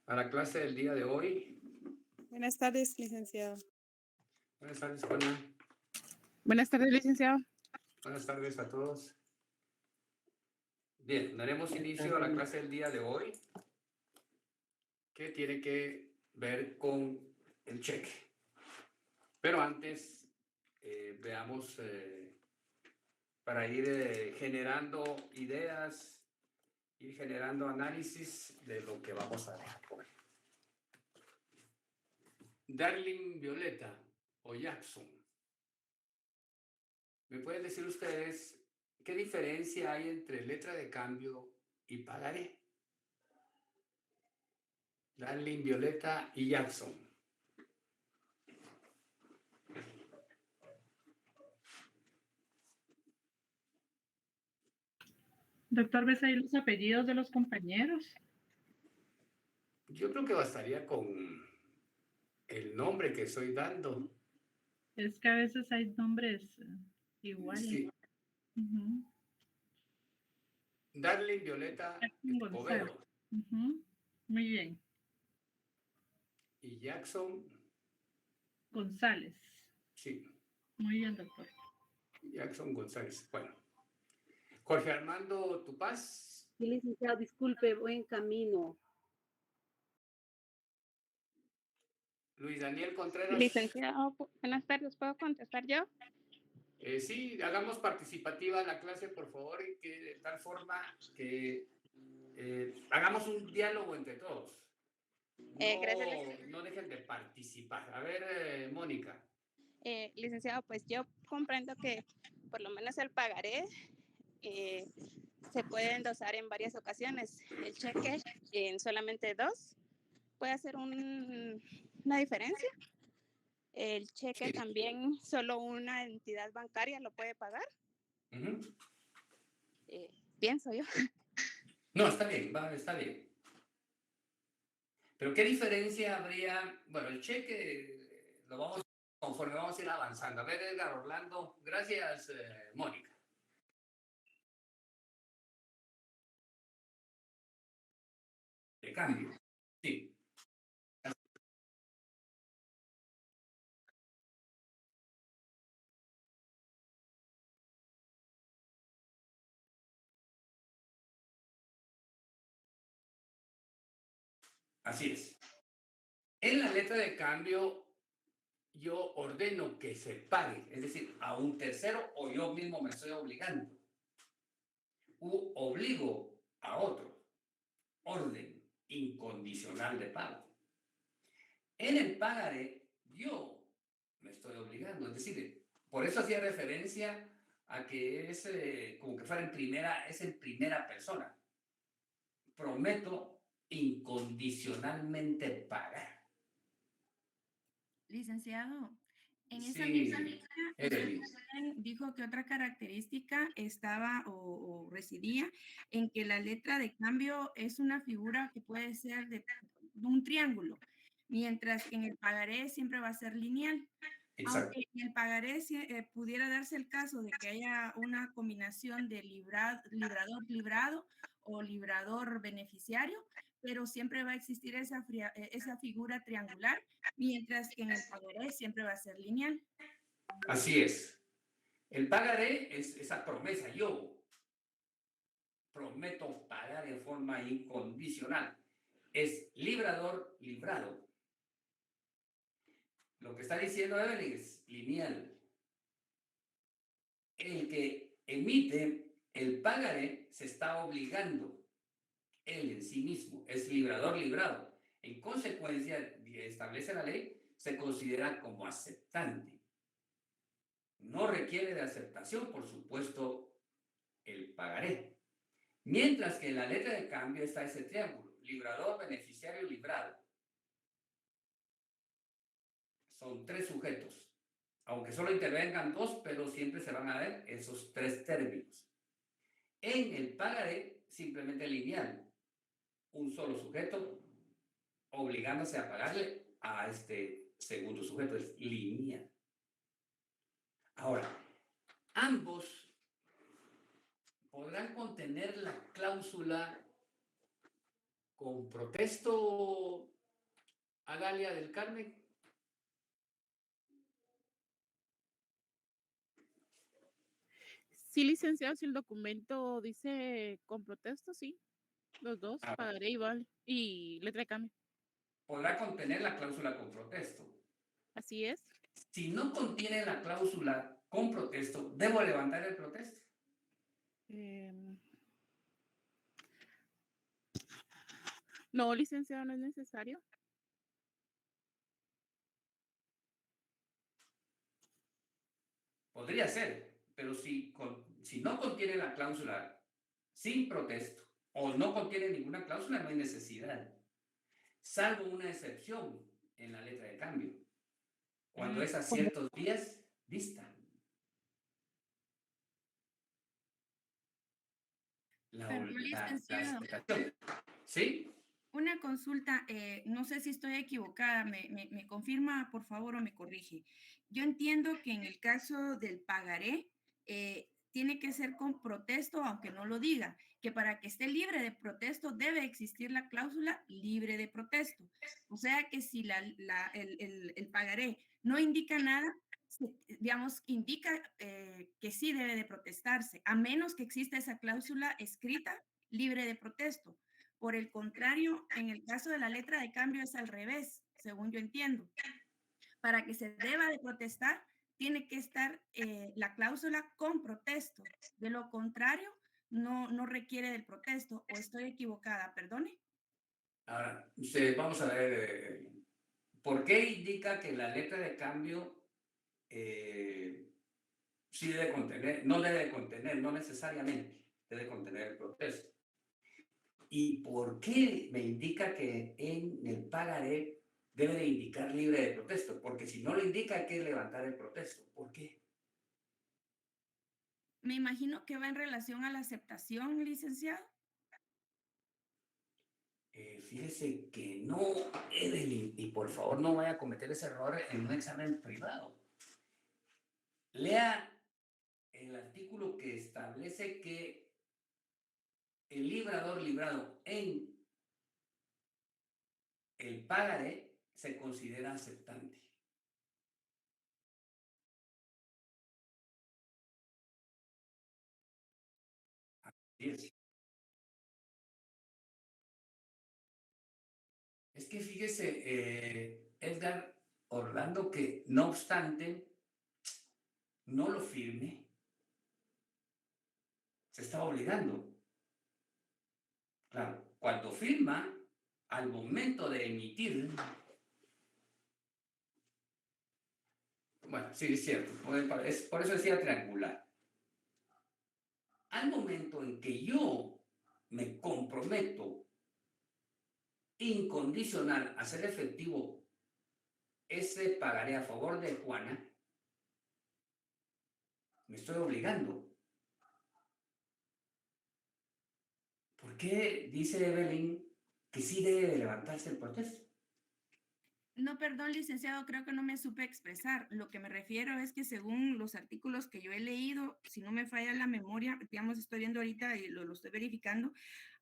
a la clase del día de hoy. Buenas tardes, licenciado. Buenas tardes, Juana. Buenas tardes, licenciado. Buenas tardes a todos. Bien, daremos inicio a la clase del día de hoy, que tiene que ver con el cheque. Pero antes, veamos, para ir generando ideas, ir generando análisis de lo que vamos a ver hoy. Darling Violeta o Jackson. ¿Me pueden decir ustedes qué diferencia hay entre letra de cambio y pagaré? Darling, Violeta y Jackson. Doctor, ¿ves ahí los apellidos de los compañeros? Yo creo que bastaría con el nombre que estoy dando. Es que a veces hay nombres iguales. Sí. Darling, Violeta Escobedo. Muy bien. Y Jackson González. Sí. Muy bien, doctor. Jackson González. Bueno. Jorge Armando Tupaz. Sí, licenciado, disculpe, voy en camino. Luis Daniel Contreras. Licenciado, buenas tardes, ¿puedo contestar yo? Sí, hagamos participativa la clase, por favor, y que de tal forma que hagamos un diálogo entre todos. Gracias. No dejen de participar. A ver, Mónica. Licenciado, pues yo comprendo que por lo menos el pagaré se puede endosar en varias ocasiones. El cheque en solamente dos puede hacer una diferencia. El cheque Sí. también solo una entidad bancaria lo puede pagar. Pienso yo. No, está bien, está bien. Pero ¿qué diferencia habría? Bueno, el cheque lo vamos, conforme vamos a ir avanzando. A ver, Edgar Orlando. Gracias, Mónica. De cambio. Sí. Así es. En la letra de cambio, yo ordeno que se pague, es decir, a un tercero o yo mismo me estoy obligando. U obligo a otro. Orden incondicional de pago. En el pagaré, yo me estoy obligando. Es decir, por eso hacía referencia a que es como que fuera en primera persona. Prometo incondicionalmente pagar. Licenciado, en esa Sí, misma línea, Evelyn. usted dijo que otra característica estaba o residía en que la letra de cambio es una figura que puede ser de un triángulo, mientras que en el pagaré siempre va a ser lineal. Exacto. Aunque en el pagaré pudiera darse el caso de que haya una combinación de librador-librado o librador-beneficiario, pero siempre va a existir esa figura triangular, mientras que en el pagaré siempre va a ser lineal. Así es. El pagaré es esa promesa. Yo prometo pagar en forma incondicional. Es librador, librado. Lo que está diciendo Evelyn es lineal. El que emite el pagaré se está obligando. Él en sí mismo es librador, librado. En consecuencia, establece la ley, se considera como aceptante. No requiere de aceptación, por supuesto, el pagaré. Mientras que en la letra de cambio está ese triángulo, librador, beneficiario, librado. Son tres sujetos, aunque solo intervengan dos, pero siempre se van a ver esos tres términos. En el pagaré, simplemente lineal, un solo sujeto obligándose a pagarle a este segundo sujeto, es lineal. Ahora, ambos podrán contener la cláusula con protesto, Agalia del Carmen. Sí, licenciado, si el documento dice con protesto, sí. Los dos, Ah. pagaré igual. Y letra de cambio. Podrá contener la cláusula con protesto. Así es. Si no contiene la cláusula con protesto, ¿debo levantar el protesto? No, licenciado, no es necesario. Podría ser, pero si no contiene la cláusula sin protesto o no contiene ninguna cláusula, no hay necesidad. Salvo una excepción en la letra de cambio, cuando es a ciertos días vista. Pero, licenciado, aceptación. ¿Sí? una consulta, no sé si estoy equivocada, me confirma por favor o me corrige. Yo entiendo que en el caso del pagaré, tiene que ser con protesto, aunque no lo diga, que para que esté libre de protesto debe existir la cláusula libre de protesto. O sea que si el pagaré no indica nada, digamos, indica que sí debe de protestarse, a menos que exista esa cláusula escrita libre de protesto. Por el contrario, en el caso de la letra de cambio es al revés, según yo entiendo. Para que se deba de protestar, tiene que estar la cláusula con protesto. De lo contrario, no requiere del protesto. ¿O estoy equivocada? Perdone. Ahora, vamos a ver, ¿por qué indica que la letra de cambio sí debe contener, no debe contener, no necesariamente debe contener el protesto? ¿Y por qué me indica que en el pagaré debe de indicar libre de protesto? Porque si no lo indica hay que levantar el protesto. ¿Por qué? Me imagino que va en relación a la aceptación, licenciado. Fíjese que no, Evelyn, y por favor no vaya a cometer ese error en un examen privado. Lea el artículo que establece que el librador librado en el pagaré se considera aceptante. Así es. Es que fíjese, Edgar Orlando, que no obstante no lo firme, se está obligando. Claro, cuando firma, al momento de emitir, bueno, sí es cierto, por eso decía triangular. Al momento en que yo me comprometo incondicional a hacer efectivo ese pagaré a favor de Juana, me estoy obligando. ¿Por qué dice Evelyn que sí debe levantarse el protesto? No, perdón, licenciado, creo que no me supe expresar. Lo que me refiero es que según los artículos que yo he leído, si no me falla la memoria, digamos, estoy viendo ahorita y lo estoy verificando,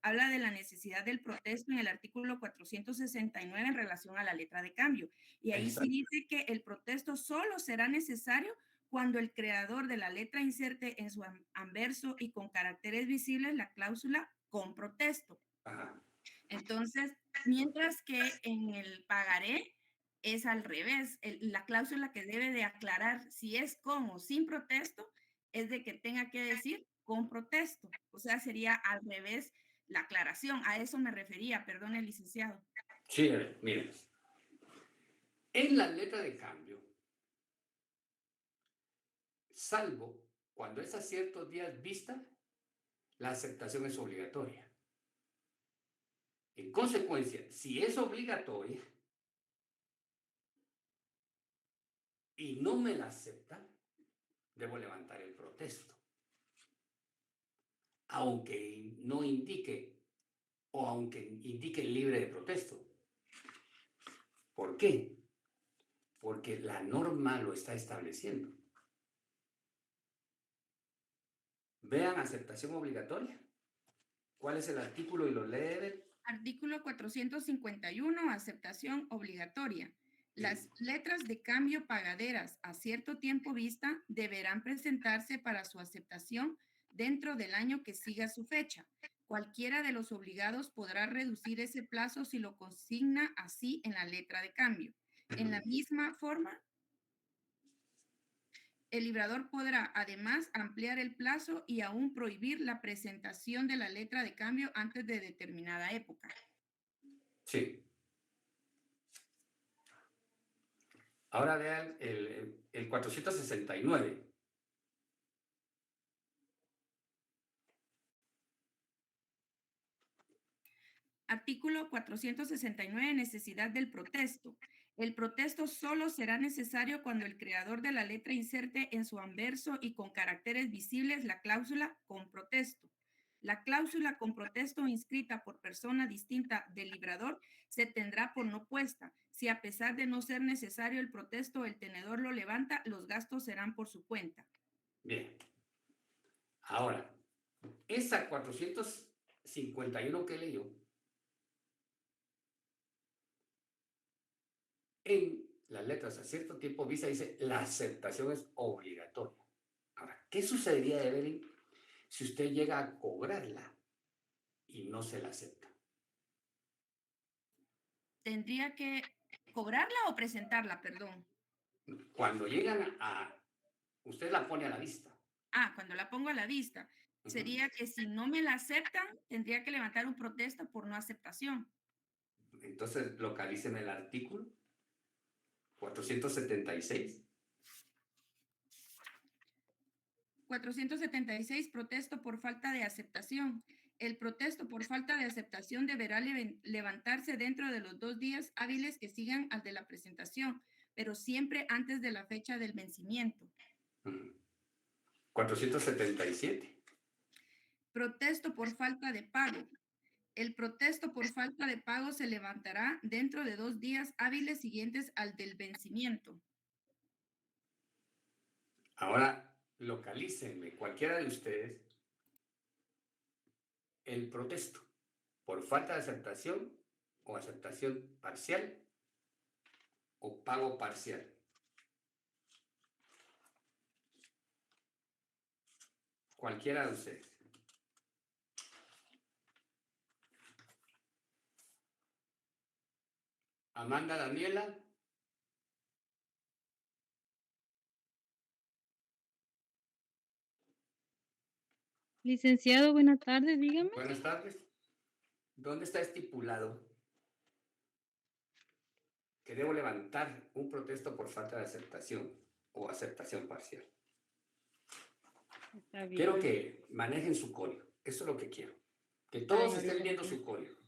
habla de la necesidad del protesto en el artículo 469 en relación a la letra de cambio. Y ahí sí dice que el protesto solo será necesario cuando el creador de la letra inserte en su anverso y con caracteres visibles la cláusula con protesto. Ajá. Entonces, mientras que en el pagaré es al revés. La cláusula que debe de aclarar si es con o sin protesto es de que tenga que decir con protesto. O sea, sería al revés la aclaración. A eso me refería, perdone, licenciado. Sí, miren. En la letra de cambio, salvo cuando es a ciertos días vista, la aceptación es obligatoria. En consecuencia, si es obligatoria y no me la acepta, debo levantar el protesto. Aunque no indique o aunque indique libre de protesto. ¿Por qué? Porque la norma lo está estableciendo. Vean aceptación obligatoria. ¿Cuál es el artículo y lo lee? Artículo 451, aceptación obligatoria. Las letras de cambio pagaderas a cierto tiempo vista deberán presentarse para su aceptación dentro del año que siga su fecha. Cualquiera de los obligados podrá reducir ese plazo si lo consigna así en la letra de cambio. En la misma forma, el librador podrá además ampliar el plazo y aún prohibir la presentación de la letra de cambio antes de determinada época. Sí. Ahora vean el 469. Artículo 469, necesidad del protesto. El protesto solo será necesario cuando el creador de la letra inserte en su anverso y con caracteres visibles la cláusula con protesto. La cláusula con protesto inscrita por persona distinta del librador se tendrá por no puesta. Si a pesar de no ser necesario el protesto, el tenedor lo levanta, los gastos serán por su cuenta. Bien. Ahora, esa 451 que leyó, en las letras a cierto tiempo vista dice la aceptación es obligatoria. Ahora, ¿qué sucedería, Evelyn, si usted llega a cobrarla y no se la acepta? ¿Tendría que cobrarla o presentarla, perdón? Cuando llegan a... Usted la pone a la vista. Cuando la pongo a la vista, sería que si no me la aceptan, tendría que levantar un protesto por no aceptación. Entonces, localicen el artículo 476. 476, protesto por falta de aceptación. El protesto por falta de aceptación deberá levantarse dentro de los 2 días hábiles que sigan al de la presentación, pero siempre antes de la fecha del vencimiento. 477. Protesto por falta de pago. El protesto por falta de pago se levantará dentro de 2 días hábiles siguientes al del vencimiento. Ahora, localícenme, cualquiera de ustedes, el protesto por falta de aceptación o aceptación parcial o pago parcial. Cualquiera de ustedes. Amanda Daniela. Licenciado, buenas tardes, dígame. Buenas tardes. ¿Dónde está estipulado que debo levantar un protesto por falta de aceptación o aceptación parcial? Está bien. Quiero que manejen su código. Eso es lo que quiero. Que todos estén viendo su código.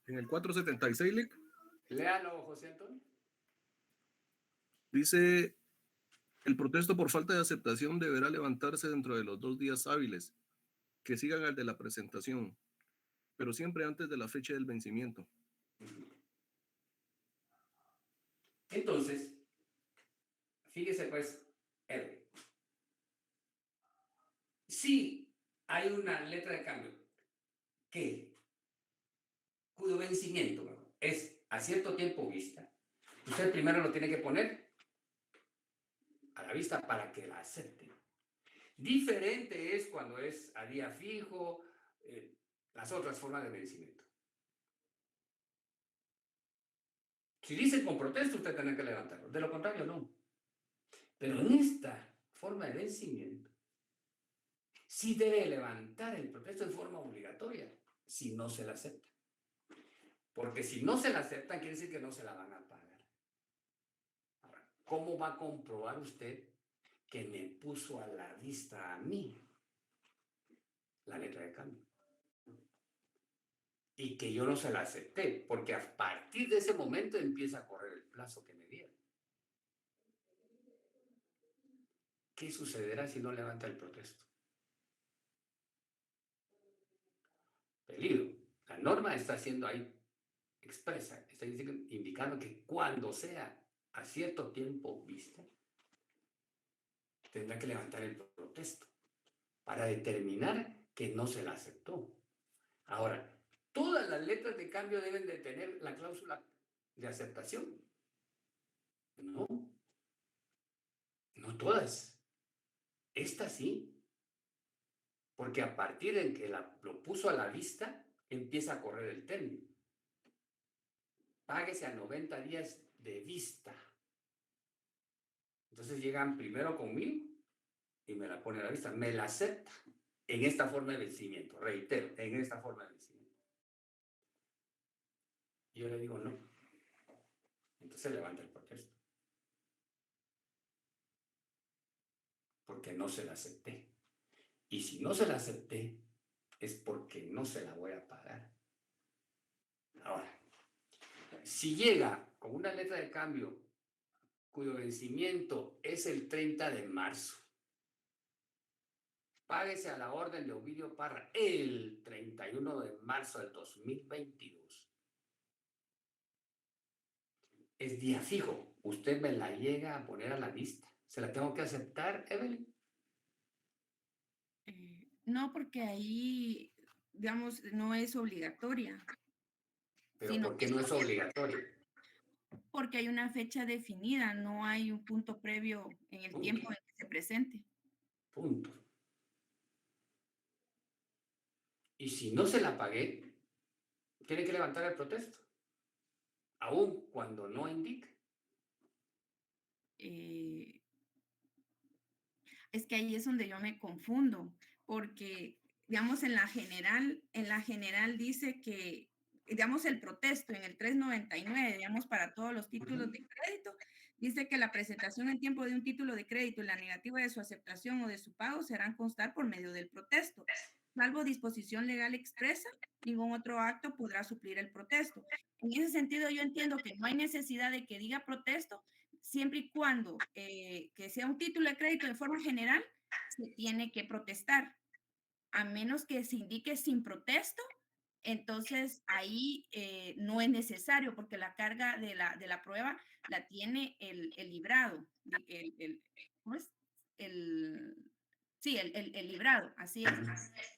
En el 476, Lic, Léalo, José Antonio. dice: el protesto por falta de aceptación deberá levantarse dentro de los 2 días hábiles que sigan al de la presentación, pero siempre antes de la fecha del vencimiento. Entonces, fíjese pues, si hay una letra de cambio cuyo vencimiento es a cierto tiempo vista, usted primero lo tiene que poner a la vista para que la acepte. Diferente es cuando es a día fijo, las otras formas de vencimiento. Si dice con protesta, usted tiene que levantarlo. De lo contrario, no. Pero en esta forma de vencimiento, sí debe levantar el protesto de forma obligatoria si no se la acepta. Porque si no se la aceptan, quiere decir que no se la van a pagar. Ahora, ¿cómo va a comprobar usted que me puso a la vista a mí la letra de cambio? Y que yo no se la acepté, porque a partir de ese momento empieza a correr el plazo que me dieron. ¿Qué sucederá si no levanta el protesto? Peligro. La norma está siendo ahí expresa, está indicando que cuando sea a cierto tiempo vista, tendrá que levantar el protesto para determinar que no se la aceptó. Ahora, todas las letras de cambio deben de tener la cláusula de aceptación. No, no todas. Esta sí. Porque a partir de que lo puso a la vista, empieza a correr el término. Páguese a 90 días de vista. Entonces llegan primero conmigo y me la pone a la vista. Me la acepta en esta forma de vencimiento. Reitero, en esta forma de vencimiento. Y yo le digo no. Entonces levanta el protesto. Porque no se la acepté. Y si no se la acepté, es porque no se la voy a pagar. Ahora, si llega con una letra de cambio cuyo vencimiento es el 30 de marzo, páguese a la orden de Ovidio Parra el 31 de marzo del 2022. Es día fijo. Usted me la llega a poner a la vista. ¿Se la tengo que aceptar, Evelyn? No, porque ahí, digamos, no es obligatoria, Pero sino ¿por qué que no es obligatorio? porque hay una fecha definida, no hay un punto previo en el tiempo en que se presente. Punto. Y si no se la pagué, tiene que levantar el protesto. Aún cuando no indique. Es que ahí es donde yo me confundo, porque, digamos, en la general dice que, digamos, el protesto en el 399, digamos, para todos los títulos de crédito, dice que la presentación en tiempo de un título de crédito y la negativa de su aceptación o de su pago serán constar por medio del protesto. Salvo disposición legal expresa, ningún otro acto podrá suplir el protesto. En ese sentido, yo entiendo que no hay necesidad de que diga protesto, siempre y cuando que sea un título de crédito de forma general, se tiene que protestar. A menos que se indique sin protesto, entonces ahí no es necesario porque la carga de la prueba la tiene el librado. ¿Cómo es? Sí, el librado, así es.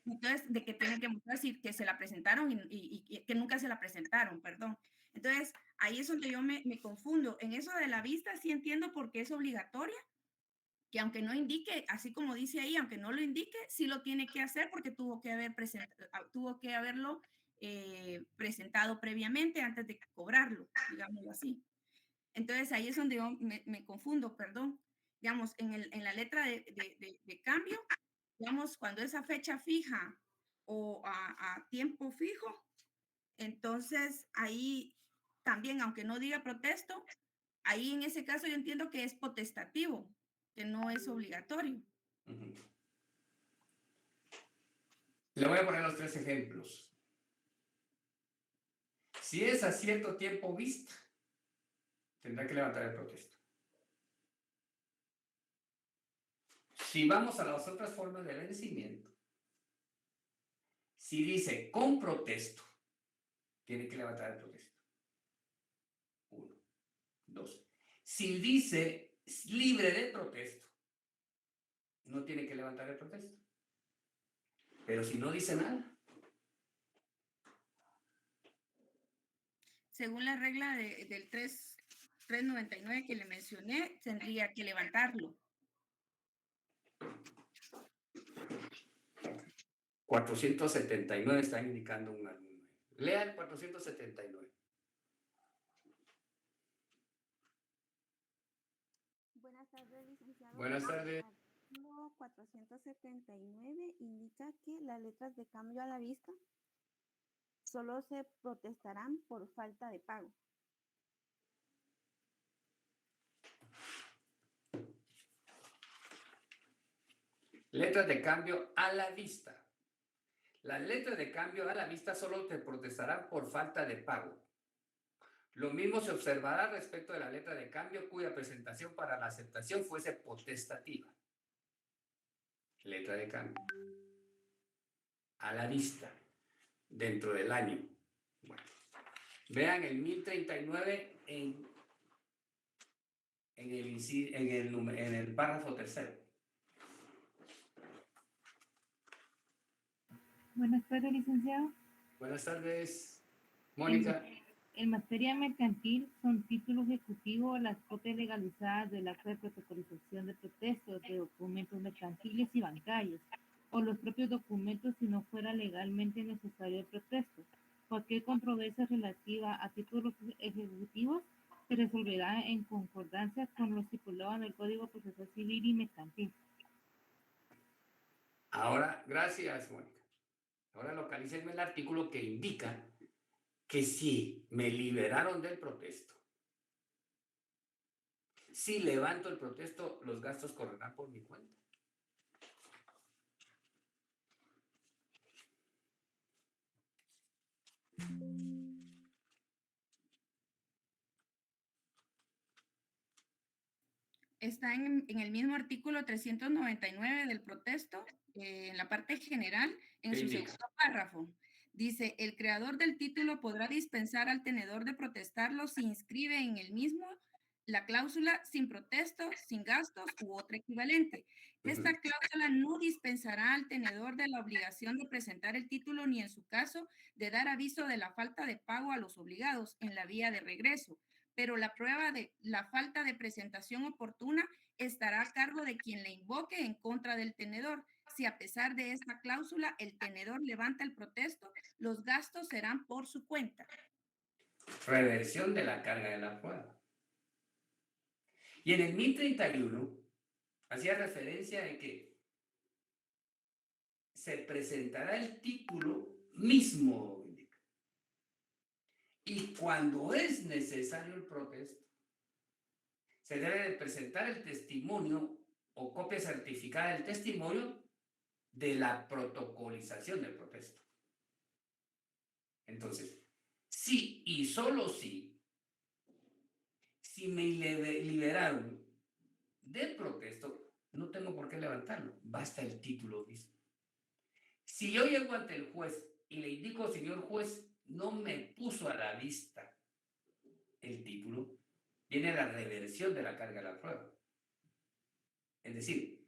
Entonces, de que tienen que mostrar si que se la presentaron y que nunca se la presentaron, perdón. Entonces, ahí es donde yo me confundo. En eso de la vista sí entiendo por qué es obligatoria, que aunque no indique, así como dice ahí, aunque no lo indique, sí lo tiene que hacer porque tuvo que haberlo presentado previamente antes de cobrarlo, digámoslo así. Entonces, ahí es donde yo me confundo, perdón. Digamos, en la letra de cambio, digamos, cuando esa fecha fija o a tiempo fijo, entonces ahí también, aunque no diga protesto, ahí en ese caso yo entiendo que es potestativo, que no es obligatorio. Le voy a poner los 3 ejemplos. Si es a cierto tiempo vista, tendrá que levantar el protesto. Si vamos a las otras formas de vencimiento, si dice con protesto, tiene que levantar el protesto. 1, 2. Si dice libre de protesto, no tiene que levantar el protesto. Pero si no dice nada. Según la regla del 399 que le mencioné, tendría que levantarlo. 479 está indicando un número. Lea el 479. Buenas tardes, licenciado. Buenas tardes. Artículo 479 indica que las letras de cambio a la vista solo se protestarán por falta de pago. Letras de cambio a la vista. Las letras de cambio a la vista solo te protestarán por falta de pago. Lo mismo se observará respecto de la letra de cambio cuya presentación para la aceptación fuese potestativa. Letra de cambio. A la vista. Dentro del año. Bueno, vean el 1039 en el párrafo tercero. Buenas tardes, licenciado. Buenas tardes, En, Mónica. en materia mercantil son título ejecutivo las copias legalizadas del acta de protocolización de protestos, de documentos mercantiles y bancarios, o los propios documentos si no fuera legalmente necesario el protesto. Cualquier controversia relativa a títulos ejecutivos se resolverá en concordancia con lo estipulado en el Código Procesal Civil y Mercantil. Ahora, gracias, Mónica. Ahora localícenme el artículo que indica que si me liberaron del protesto, si levanto el protesto, los gastos correrán por mi cuenta. Está en el mismo artículo 399 del protesto, en la parte general, en ¿Qué su indica? segundo párrafo. Dice, el creador del título podrá dispensar al tenedor de protestarlo si inscribe en el mismo la cláusula sin protesto, sin gastos u otro equivalente. Esta Ujú. cláusula no dispensará al tenedor de la obligación de presentar el título ni en su caso de dar aviso de la falta de pago a los obligados en la vía de regreso, pero la prueba de la falta de presentación oportuna estará a cargo de quien le invoque en contra del tenedor. Si a pesar de esta cláusula el tenedor levanta el protesto, los gastos serán por su cuenta. Reversión de la carga de la prueba. Y en el 1031 hacía referencia de que se presentará el título mismo. Y cuando es necesario el protesto, se debe de presentar el testimonio o copia certificada del testimonio de la protocolización del protesto. Entonces, sí y solo sí, si me liberaron del protesto, no tengo por qué levantarlo, basta el título mismo. Si yo llego ante el juez y le indico, señor juez, no me puso a la vista el título, viene la reversión de la carga de la prueba. Es decir,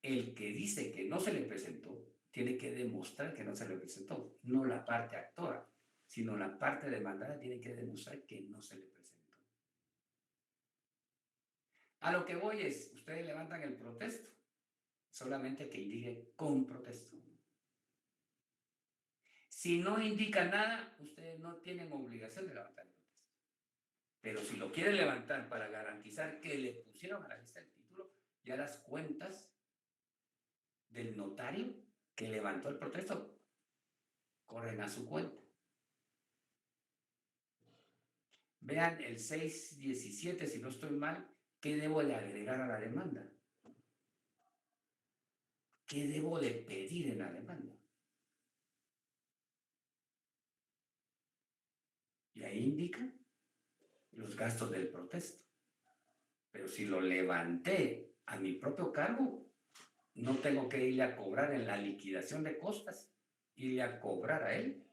el que dice que no se le presentó, tiene que demostrar que no se le presentó, no la parte actora, sino la parte demandada tiene que demostrar que no se le presentó. A lo que voy es, ustedes levantan el protesto, solamente que indique con protesto. Si no indica nada, ustedes no tienen obligación de levantar el protesto. Pero si lo quieren levantar para garantizar que le pusieron a la lista el título, ya las cuentas del notario que levantó el protesto corren a su cuenta. Vean el 617, si no estoy mal, ¿qué debo de agregar a la demanda? ¿Qué debo de pedir en la demanda? Y ahí indica los gastos del protesto. Pero si lo levanté a mi propio cargo, no tengo que irle a cobrar en la liquidación de costas, irle a cobrar a él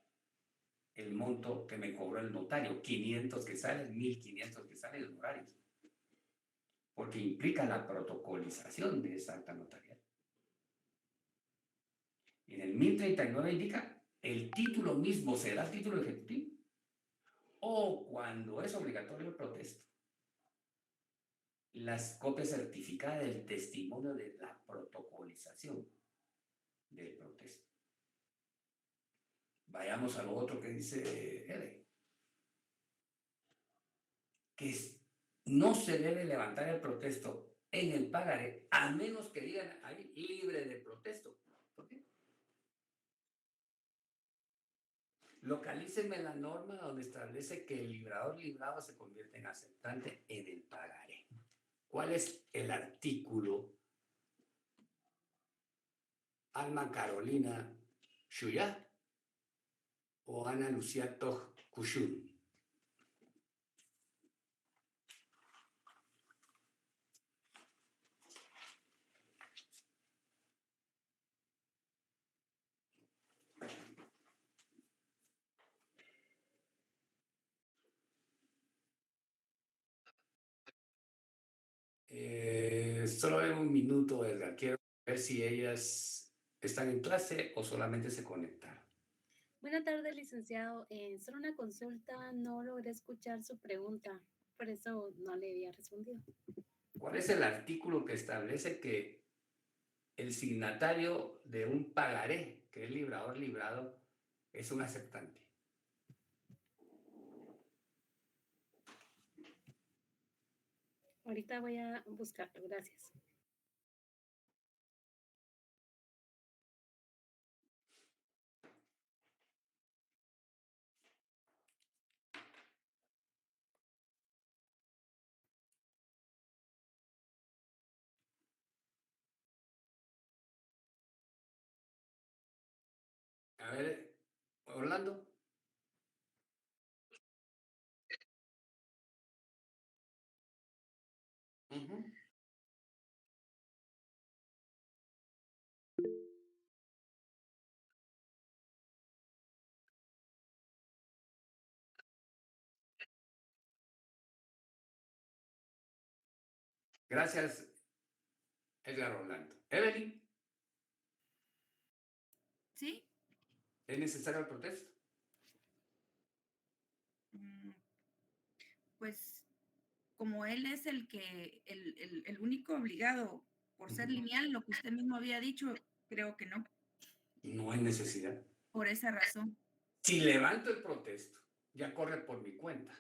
el monto que me cobró el notario, 500 que salen, 1500 que salen los horarios, porque implica la protocolización de esa acta notarial. Y en el 1039 indica, el título mismo será título ejecutivo, o cuando es obligatorio el protesto, las copias certificadas del testimonio de la protocolización del protesto. Vayamos a lo otro que dice Ede, que no se debe levantar el protesto en el pagaré, a menos que digan ahí libre de protesto. ¿Por qué? Localícenme la norma donde establece que el librador librado se convierte en aceptante en el pagaré. ¿Cuál es el artículo? Alma Carolina Shuyat o Ana Lucía Toj Kushun. Solo en un minuto, Edgar. Quiero ver si ellas están en clase o solamente se conectaron. Buenas tardes, licenciado. Solo una consulta, no logré escuchar su pregunta, por eso no le había respondido. ¿Cuál es el artículo que establece que el signatario de un pagaré, que es librador librado, es un aceptante? Ahorita voy a buscarlo, gracias. A ver, Orlando. Ujú. Gracias, Edgar Orlando. Evelyn, ¿Sí? ¿es necesario el protesto? Mm, Pues como él es el único obligado por ser Ujú. lineal, lo que usted mismo había dicho, creo que no, No hay necesidad. por esa razón. Si levanto el protesto, ya corre por mi cuenta,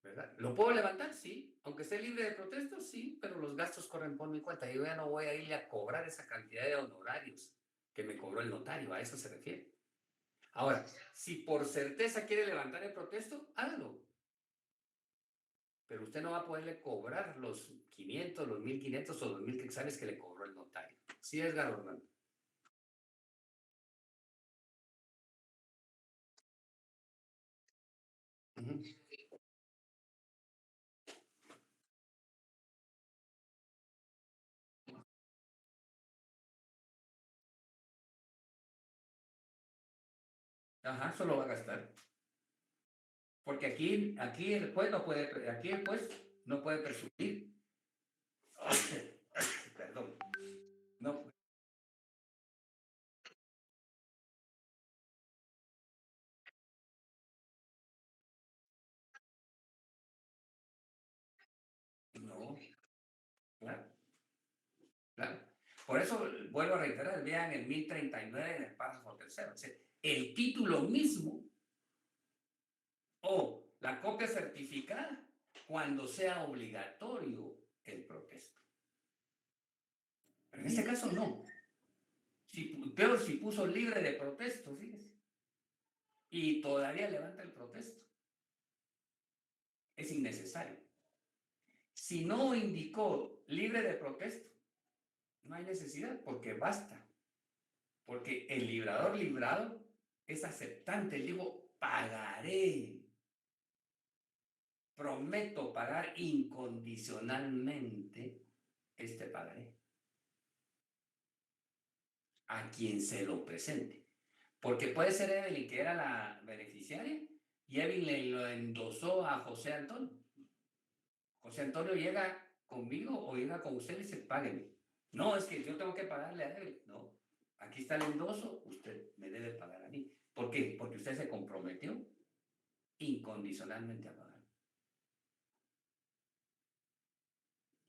¿verdad? ¿Lo puedo levantar? Sí. Aunque esté libre de protesto, sí, pero los gastos corren por mi cuenta. Yo ya no voy a irle a cobrar esa cantidad de honorarios que me cobró el notario. A eso se refiere. Ahora, si por certeza quiere levantar el protesto, hágalo. Pero usted no va a poderle cobrar los 500, los 1500 o los 1000 quetzales que le cobró el notario. Sí, Edgar Orlando. Ujú. Ajá, eso lo va a gastar. Porque aquí el juez no puede, aquí el juez no puede presumir. Perdón. No, no, claro, claro. Por eso vuelvo a reiterar, vean el 1039 en el párrafo tercero. O sea, el título mismo o la copia certificada cuando sea obligatorio el protesto. Pero en este caso no. Peor si puso libre de protesto, fíjese. Y todavía levanta el protesto. Es innecesario. Si no indicó libre de protesto, no hay necesidad porque basta. Porque el librador librado es aceptante. Él dijo, pagaré. Prometo pagar incondicionalmente este pagaré a quien se lo presente. Porque puede ser Evelyn, que era la beneficiaria, y Evelyn le lo endosó a José Antonio. José Antonio llega conmigo o llega con usted y dice, págueme. No, es que yo tengo que pagarle a Evelyn. No, aquí está el endoso, usted me debe pagar a mí. ¿Por qué? Porque usted se comprometió incondicionalmente a pagar.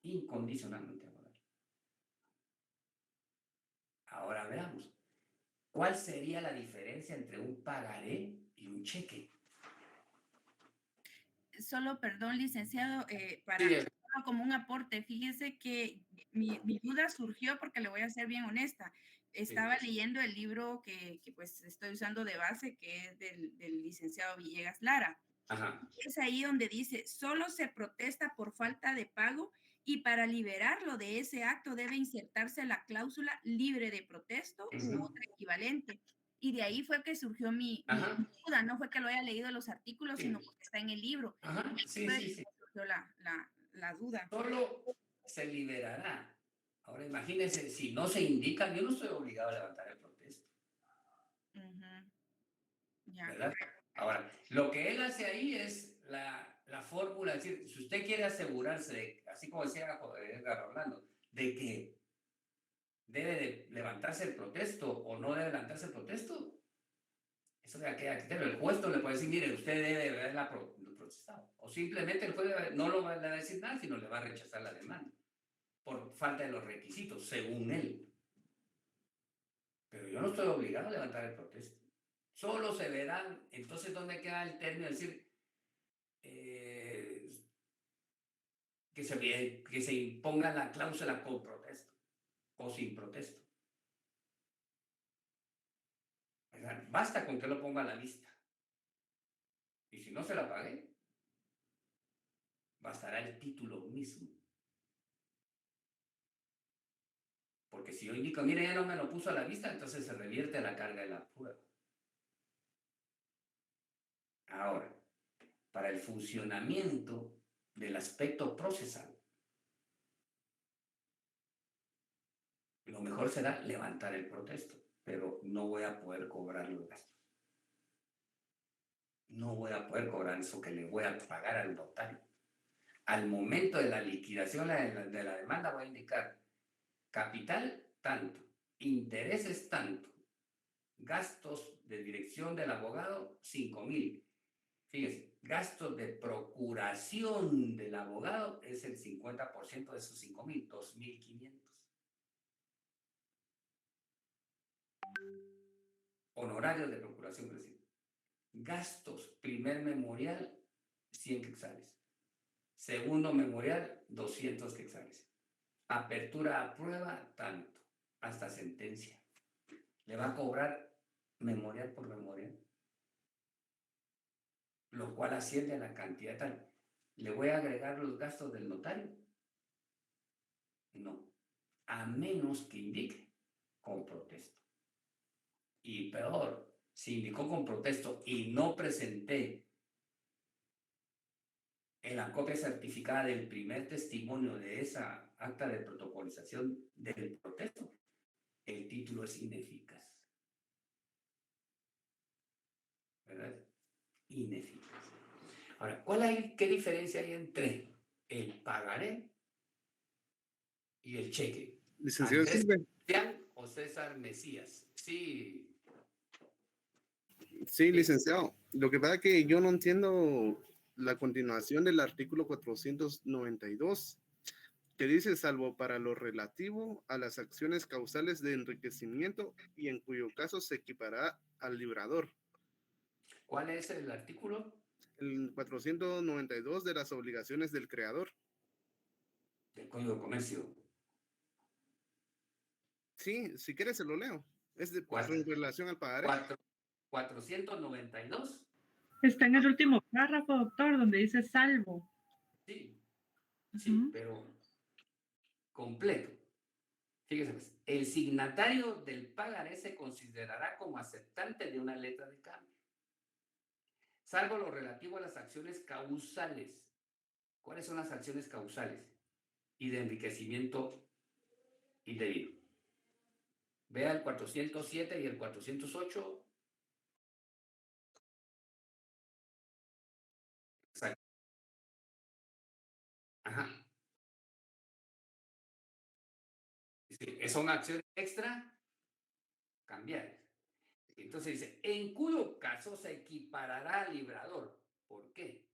Incondicionalmente a pagar. Ahora veamos. ¿Cuál sería la diferencia entre un pagaré y un cheque? Solo, perdón, licenciado, Sí, solo como un aporte, fíjese que mi duda surgió porque le voy a ser bien honesta. Estaba leyendo el libro que pues estoy usando de base, que es del licenciado Villegas Lara. Ajá. Es ahí donde dice, solo se protesta por falta de pago y para liberarlo de ese acto debe insertarse la cláusula libre de protesto u otra equivalente. Y de ahí fue que surgió mi duda, no fue que lo haya leído en los artículos, sino porque está en el libro. Ajá. Y Sí, fue sí, que sí. surgió la duda. Solo se liberará. Ahora imagínense, si no se indica, yo no estoy obligado a levantar el protesto, Ujú. Ya. ¿verdad? Ahora, lo que él hace ahí es la fórmula, es decir, si usted quiere asegurarse, de, así como decía Edgar Orlando, de que debe de levantarse el protesto o no debe levantarse el protesto, Eso ya queda a criterio. El juez no le puede decir, mire, usted debe haberla procesado. O simplemente el juez no lo va a decir nada, sino le va a rechazar la demanda por falta de los requisitos, según él. Pero yo no estoy obligado a levantar el protesto. Solo se verán, entonces, ¿dónde queda el término? Es decir, que se imponga la cláusula con protesto o sin protesto. ¿Verdad? Basta con que lo ponga a la vista. Y si no se la pague, bastará el título mismo. Porque si yo indico, mire, ya no me lo puso a la vista, entonces se revierte la carga de la prueba. Ahora, para el funcionamiento del aspecto procesal, lo mejor será levantar el protesto, pero no voy a poder cobrar los gastos. No voy a poder cobrar eso que le voy a pagar al notario. Al momento de la liquidación de la demanda voy a indicar capital tanto, intereses tanto, gastos de dirección del abogado 5,000. Fíjese, gastos de procuración del abogado es el 50% de esos 5,000, 2,500. Honorarios de procuración, es decir, gastos, primer memorial, 100 quetzales. Segundo memorial, 200 quetzales. Apertura a prueba, tanto, hasta sentencia. Le va a cobrar memorial por memorial, lo cual asciende a la cantidad tal. ¿Le voy a agregar los gastos del notario? No, a menos que indique con protesto. Y peor, si indicó con protesto y no presenté en la copia certificada del primer testimonio de esa acta de protocolización del protesto, el título es ineficaz. ¿Verdad? Ineficaz. Ahora, ¿qué diferencia hay entre el pagaré y el cheque? Licenciado ¿Andrés Silva. Cristian o César Mesías? Sí. Sí, licenciado. Lo que pasa es que yo no entiendo la continuación del artículo 492, que dice, salvo para lo relativo a las acciones causales de enriquecimiento y en cuyo caso se equipará al librador. ¿Cuál es el artículo? El 492 de las obligaciones del creador. Del Código de Comercio. Sí, si quieres se lo leo. Es de ¿Cuál? en relación al pagaré. 492. Está en el último párrafo, doctor, donde dice salvo. Sí, sí, pero completo. Fíjese, pues, el signatario del pagaré se considerará como aceptante de una letra de cambio, salvo lo relativo a las acciones causales. ¿Cuáles son las acciones causales? Y de enriquecimiento indebido. Vea el 407 y el 408. Exacto. Ajá. Sí, son acciones extra cambiarias. Entonces dice, en cuyo caso se equiparará al librador. ¿Por qué?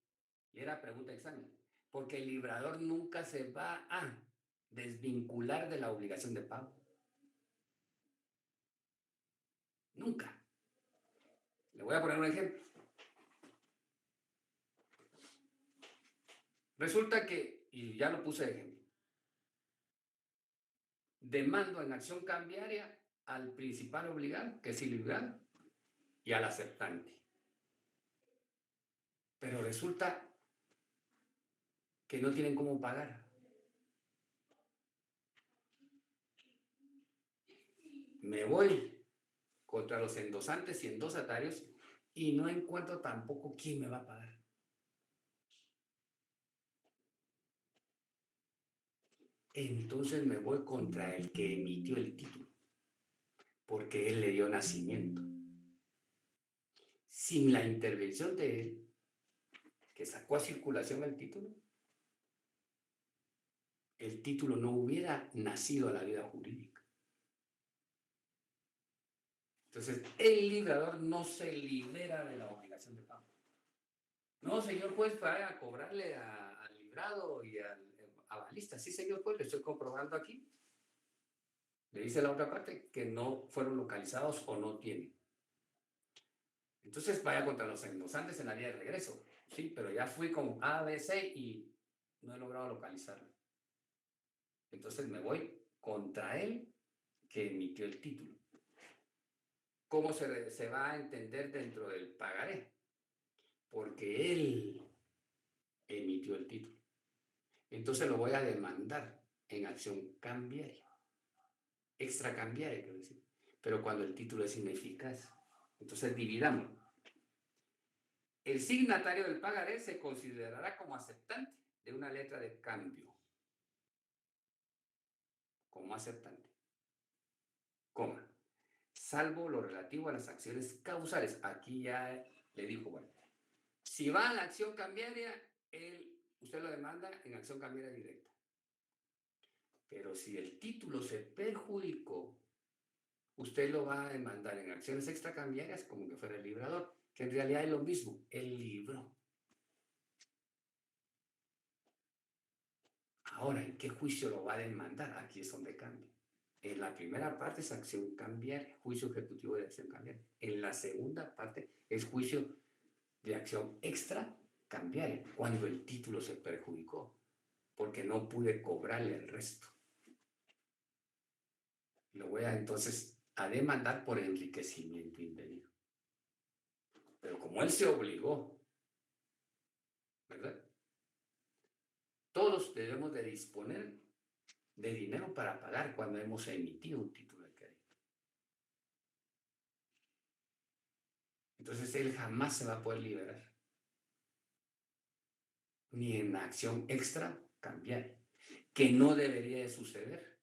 Y era pregunta de examen. Porque el librador nunca se va a desvincular de la obligación de pago. Nunca. Le voy a poner un ejemplo. Resulta que, y ya lo puse de ejemplo, demando en acción cambiaria al principal obligado, que es el librador, y al aceptante. Pero resulta que no tienen cómo pagar. Me voy contra los endosantes y endosatarios y no encuentro tampoco quién me va a pagar. Entonces me voy contra el que emitió el título, porque él le dio nacimiento. Sin la intervención de él, que sacó a circulación el título no hubiera nacido a la vida jurídica. Entonces, el librador no se libera de la obligación de pago. No, señor juez, vaya a cobrarle al librado y al avalista. Sí, señor juez, le estoy comprobando aquí. Le dice la otra parte que no fueron localizados o no tienen. Entonces, vaya contra los endosantes en la vía de regreso. Sí, pero ya fui con A, B, C y no he logrado localizarlo. Entonces, me voy contra él que emitió el título. ¿Cómo se va a entender dentro del pagaré? Porque él emitió el título. Entonces lo voy a demandar en acción cambiaria, extracambiaria, quiero decir. Pero cuando el título es ineficaz, entonces dividamos. El signatario del pagaré se considerará como aceptante de una letra de cambio. Como aceptante. Coma. Salvo lo relativo a las acciones causales. Aquí ya le dijo, bueno, si va a la acción cambiaria, usted lo demanda en acción cambiaria directa. Pero si el título se perjudicó, usted lo va a demandar en acciones extracambiarias como que fuera el librador, que en realidad es lo mismo, él libró. Ahora, ¿en qué juicio lo va a demandar? Aquí es donde cambia. En la primera parte es acción cambiaria, juicio ejecutivo de acción cambiaria. En la segunda parte es juicio de acción extracambiaria, cuando el título se perjudicó, porque no pude cobrarle el resto. Lo voy a entonces a demandar por enriquecimiento indebido. Pero como él se obligó, ¿verdad? Todos debemos de disponer de dinero para pagar cuando hemos emitido un título de crédito. Entonces él jamás se va a poder liberar. Ni en acción extra cambiaria, que no debería de suceder,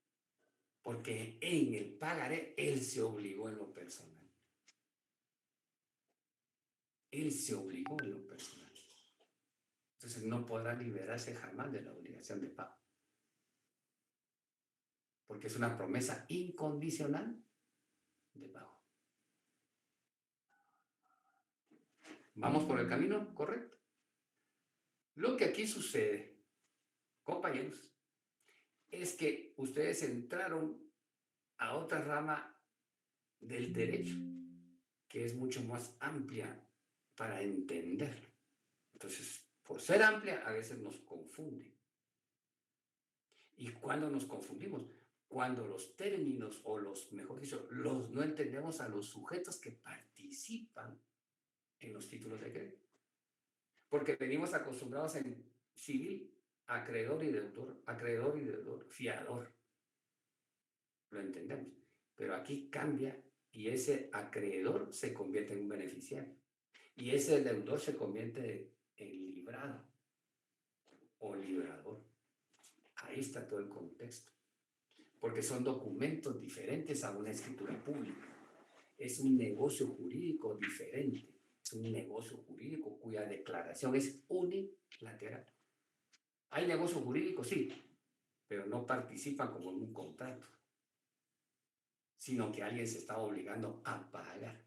porque en el pagaré él se obligó en lo personal. Él se obligó en lo personal. Entonces no podrá liberarse jamás de la obligación de pago. Porque es una promesa incondicional de pago. ¿Vamos por el camino correcto? Lo que aquí sucede, compañeros, es que ustedes entraron a otra rama del derecho, que es mucho más amplia para entenderlo. Entonces, por ser amplia, a veces nos confunde. ¿Y cuándo nos confundimos? Cuando los términos, o mejor dicho, no entendemos a los sujetos que participan en los títulos de crédito. Porque venimos acostumbrados en civil, acreedor y deudor, fiador. Lo entendemos. Pero aquí cambia y ese acreedor se convierte en un beneficiario. Y ese deudor se convierte en librado o librador. Ahí está todo el contexto. Porque son documentos diferentes a una escritura pública. Es un negocio jurídico diferente. Es un negocio jurídico cuya declaración es unilateral. Hay negocio jurídico, sí, pero no participan como en un contrato, sino que alguien se está obligando a pagar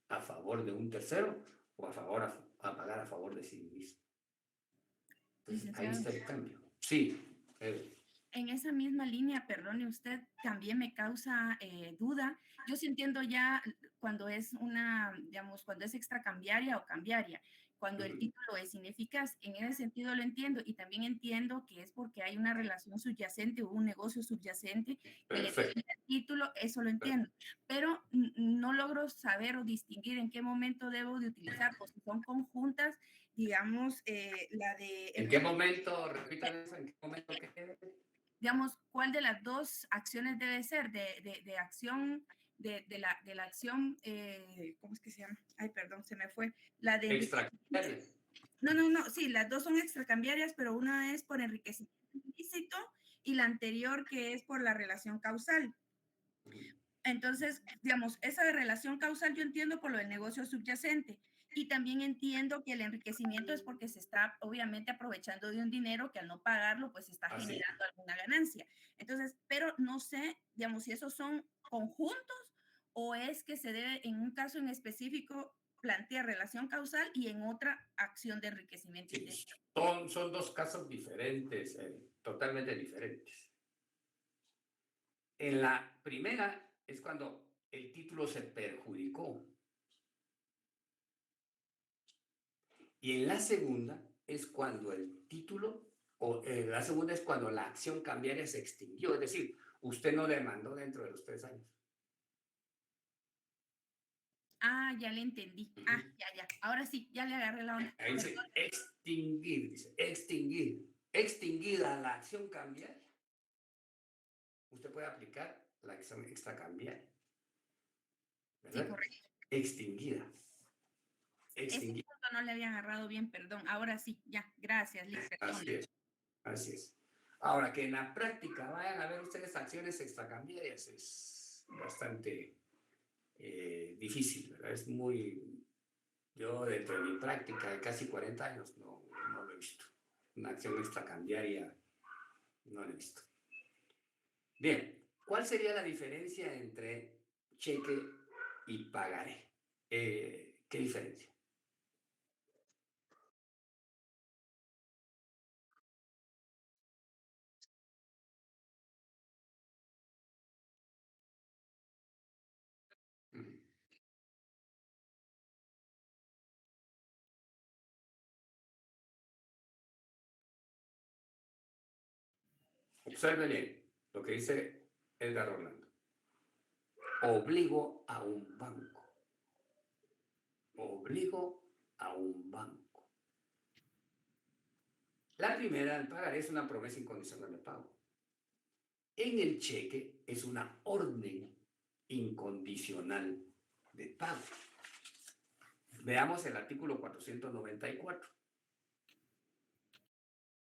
a favor de un tercero o a pagar a favor de sí mismo. Entonces, ahí está el cambio. Sí, en esa misma línea, perdone usted, también me causa duda. Yo sí entiendo ya cuando es digamos, cuando es extracambiaria o cambiaria, cuando el título es ineficaz. En ese sentido lo entiendo y también entiendo que es porque hay una relación subyacente o un negocio subyacente que le tiene el título, eso lo entiendo. Pero no logro saber o distinguir en qué momento debo de utilizar, o si son conjuntas, digamos, la de... ¿En qué momento, repítame eso, en qué momento digamos, cuál de las dos acciones debe ser, de acción, de la acción, ¿cómo es que se llama? Ay, perdón, se me fue. La de... Extracambiaria. No, sí, las dos son extracambiarias, pero una es por enriquecimiento ilícito y la anterior que es por la relación causal. Entonces, digamos, esa de relación causal yo entiendo por lo del negocio subyacente. Y también entiendo que el enriquecimiento es porque se está obviamente aprovechando de un dinero que al no pagarlo, pues está generando alguna ganancia. Entonces, pero no sé, digamos, si esos son conjuntos o es que se debe en un caso en específico plantear relación causal y en otra acción de enriquecimiento Sí, indebida? son dos casos diferentes, totalmente diferentes. En la primera es cuando el título se perjudicó. Y en la segunda es cuando el título, la segunda es cuando la acción cambiaria se extinguió. Es decir, usted no demandó dentro de los 3 años. Ah, ya le entendí. Ah, ya. Ahora sí, ya le agarré la onda. Ahí dice extinguir, dice extinguir. Extinguida la acción cambiaria, usted puede aplicar la acción extracambiaria. ¿Verdad? Sí, correcto. Extinguida. Ese Extinguida. punto no le había agarrado bien, perdón. Ahora sí, ya. Gracias, Liz. Perdón. Así es. Así es. Ahora, que en la práctica vayan a ver ustedes acciones extracambiarias es bastante difícil, ¿verdad? Es muy... Yo, dentro de mi práctica de casi 40 años, no lo he visto. Una acción extracambiaria no la he visto. Bien, ¿cuál sería la diferencia entre cheque y pagaré? ¿Qué diferencia? Ujú. Observe bien lo que dice Edgar Rolando. Obligo a un banco. Obligo a un banco. La primera, el pagaré, es una promesa incondicional de pago. En el cheque es una orden incondicional de pago. Veamos el artículo 494.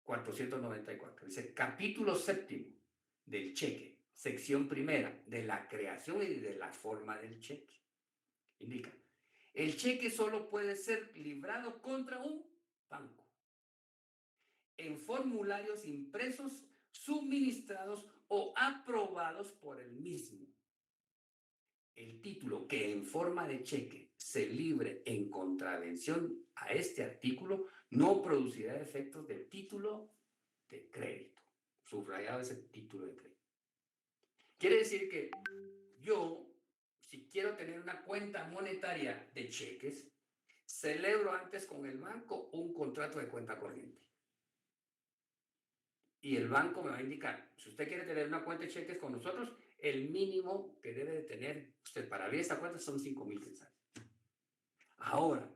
494. Dice, capítulo séptimo del cheque, sección primera, de la creación y de la forma del cheque. Indica, el cheque solo puede ser librado contra un banco en formularios impresos, suministrados o aprobados por el mismo. El título que en forma de cheque se libre en contravención a este artículo no producirá efectos de título de crédito. Subrayado ese título de crédito. Quiere decir que yo, si quiero tener una cuenta monetaria de cheques, celebro antes con el banco un contrato de cuenta corriente. Y el banco me va a indicar, si usted quiere tener una cuenta de cheques con nosotros, el mínimo que debe de tener usted para abrir esta cuenta son 5,000 quetzales. Ahora,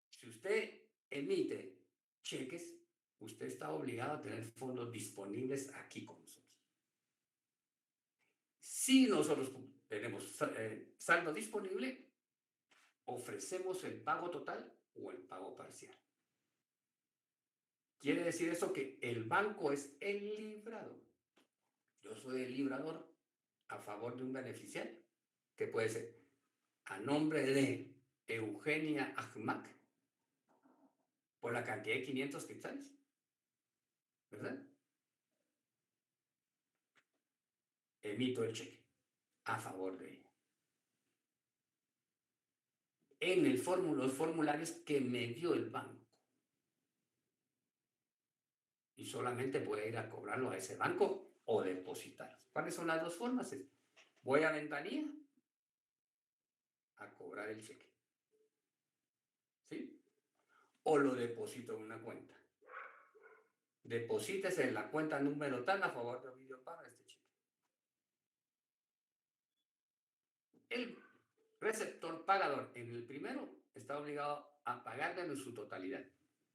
si usted emite cheques, usted está obligado a tener fondos disponibles aquí con nosotros. Si nosotros tenemos saldo disponible, ofrecemos el pago total o el pago parcial. Quiere decir eso que el banco es el librador. Yo soy el librador a favor de un beneficiario, que puede ser a nombre de Eugenia Ahmad, por la cantidad de 500 quetzales, ¿verdad? Emito el cheque a favor de ella. En los formularios que me dio el banco. Y solamente voy a ir a cobrarlo a ese banco o depositar. ¿Cuáles son las dos formas? Voy a ventanilla a cobrar el cheque. ¿Sí? O lo deposito en una cuenta. Deposítese en la cuenta número tal a favor de Ovidio Parra este cheque. El receptor pagador en el primero está obligado a pagarle en su totalidad.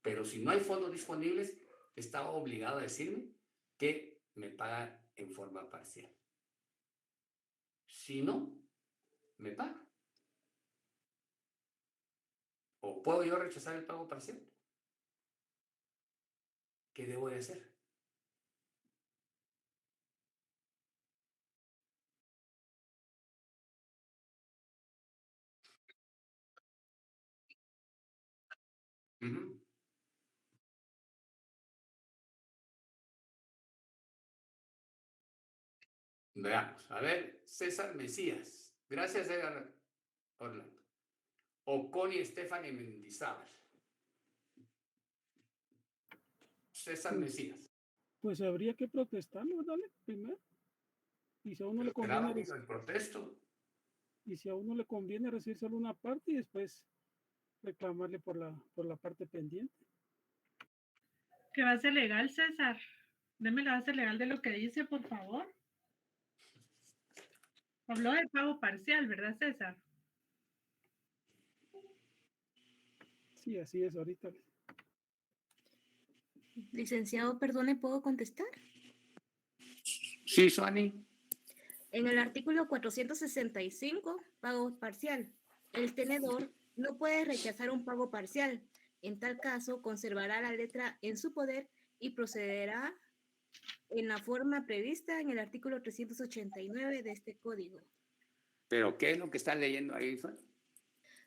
Pero si no hay fondos disponibles, está obligado a decirme que me paga en forma parcial. Si no, me paga. ¿O puedo yo rechazar el pago parcial? ¿Qué debo de hacer? Uh-huh. Veamos. A ver, César Mesías Gracias, Edgar Orlando. O Connie Stephanie Mendizábal. César Mesías. Pues habría que protestarlo, dale, primero. Y si a uno le Esperaba conviene, digo, el protesto. y si a uno le conviene recibir solo una parte y después reclamarle por la parte pendiente. ¿Qué base legal, César? Deme la base legal de lo que dice, por favor. Habló del pago parcial, ¿verdad, César? Sí, así es ahorita. Licenciado, perdone, ¿puedo contestar? Sí, Suani. En el artículo 465, pago parcial, el tenedor no puede rechazar un pago parcial. En tal caso, conservará la letra en su poder y procederá en la forma prevista en el artículo 389 de este código. ¿Pero qué es lo que está leyendo ahí, Suani?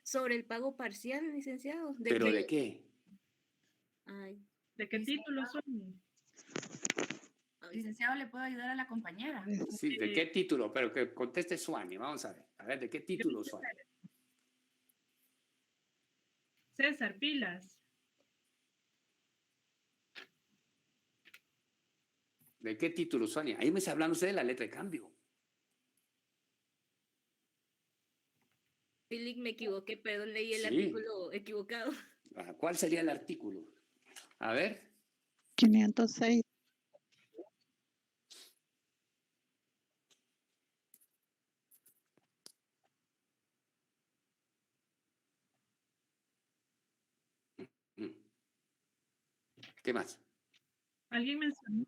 Sobre el pago parcial, licenciado. ¿Pero de qué? Ay, ¿De qué título son? Licenciado, ¿le puedo ayudar a la compañera? Sí, ¿de qué título? Pero que conteste Suani, vamos a ver. A ver, ¿de qué título, Suani? César, pilas. ¿De qué título, Suani? Ahí me está hablando usted de la letra de cambio. Philip, me equivoqué, perdón, leí el Sí. artículo equivocado. ¿Cuál sería el artículo? A ver. 506. ¿Qué más? ¿Alguien mencionó?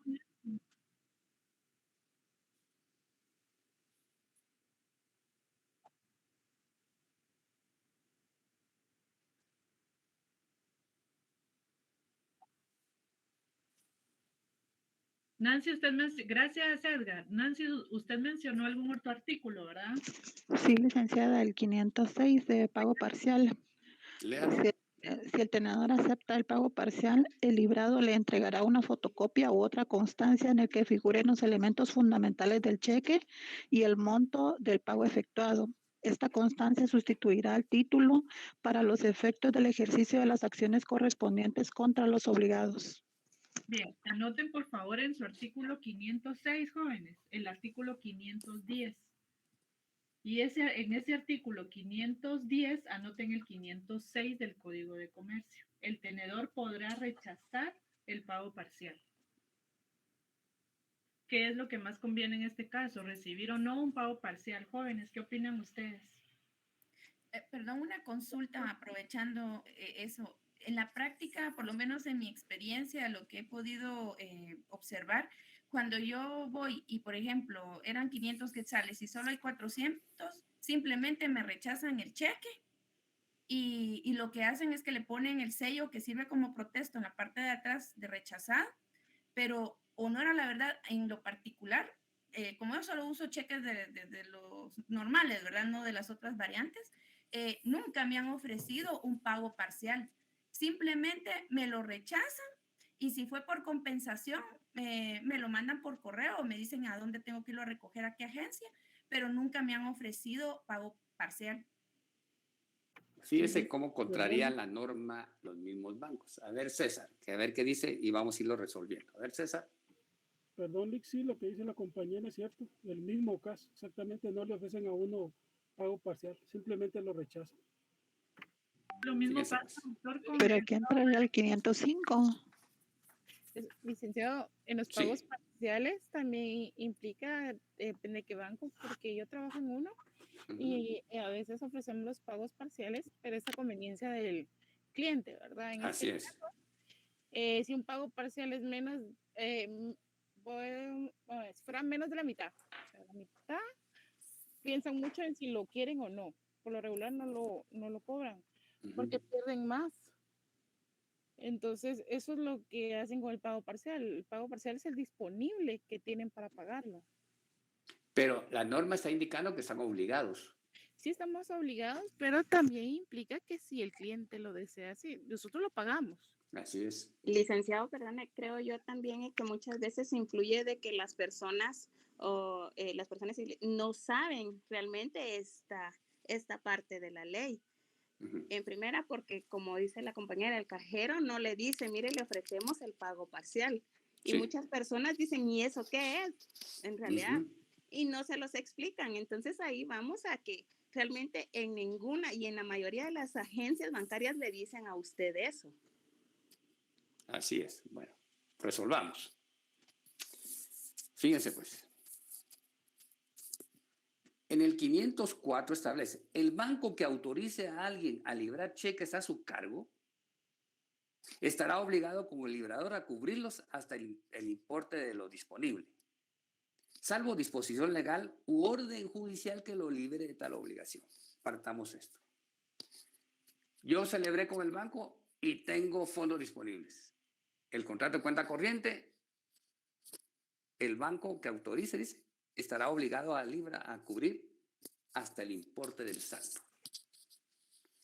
Nancy, gracias, Edgar. Nancy, usted mencionó algún otro artículo, ¿verdad? Sí, licenciada, el 506 de pago parcial. Léalo. Si el tenedor acepta el pago parcial, el librado le entregará una fotocopia u otra constancia en el que figuren los elementos fundamentales del cheque y el monto del pago efectuado. Esta constancia sustituirá al título para los efectos del ejercicio de las acciones correspondientes contra los obligados. Bien, anoten por favor en su artículo 506, jóvenes, el artículo 510. Y en ese artículo 510, anoten el 506 del Código de Comercio. El tenedor podrá rechazar el pago parcial. ¿Qué es lo que más conviene en este caso? ¿Recibir o no un pago parcial? Jóvenes, ¿qué opinan ustedes? Perdón, una consulta aprovechando eso. En la práctica, por lo menos en mi experiencia, lo que he podido observar, cuando yo voy y, por ejemplo, eran 500 quetzales y solo hay 400, simplemente me rechazan el cheque y lo que hacen es que le ponen el sello que sirve como protesto en la parte de atrás de rechazar, pero honor a la verdad, en lo particular, como yo solo uso cheques de los normales, ¿verdad? No de las otras variantes, nunca me han ofrecido un pago parcial. Simplemente me lo rechazan y si fue por compensación, me lo mandan por correo o me dicen a dónde tengo que irlo a recoger, a qué agencia, pero nunca me han ofrecido pago parcial. Fíjese cómo contraría la norma los mismos bancos. A ver, César, que a ver qué dice y vamos a irlo resolviendo. A ver, César. Perdón, Lick, sí, lo que dice la compañera es cierto. El mismo caso, exactamente, no le ofrecen a uno pago parcial, simplemente lo rechazan. Lo mismo Fíjese, pasa, doctor, con Pero aquí entraría el 505. Licenciado, en los pagos parciales también implica, depende de qué banco, porque yo trabajo en uno y a veces ofrecemos los pagos parciales, pero es a conveniencia del cliente, ¿verdad? En Así este es. caso, si un pago parcial es menos, si fuera menos de la mitad, o sea, la mitad, piensan mucho en si lo quieren o no. Por lo regular no lo cobran, porque pierden más. Entonces, eso es lo que hacen con el pago parcial. El pago parcial es el disponible que tienen para pagarlo. Pero la norma está indicando que están obligados. Sí estamos obligados, pero también implica que si el cliente lo desea, sí, nosotros lo pagamos. Así es. Licenciado, perdone, creo yo también que muchas veces influye de que las personas o las personas no saben realmente esta parte de la ley. En primera, porque como dice la compañera, el cajero no le dice, mire, le ofrecemos el pago parcial. Y muchas personas dicen, ¿y eso qué es? En realidad, y no se los explican. Entonces ahí vamos a que realmente en ninguna y en la mayoría de las agencias bancarias le dicen a usted eso. Así es. Bueno, resolvamos. Fíjense pues. En el 504 establece, el banco que autorice a alguien a librar cheques a su cargo estará obligado como librador a cubrirlos hasta el importe de lo disponible, salvo disposición legal u orden judicial que lo libere de tal obligación. Partamos esto. Yo celebré con el banco y tengo fondos disponibles. El contrato de cuenta corriente, el banco que autorice, dice, estará obligado a cubrir hasta el importe del saldo.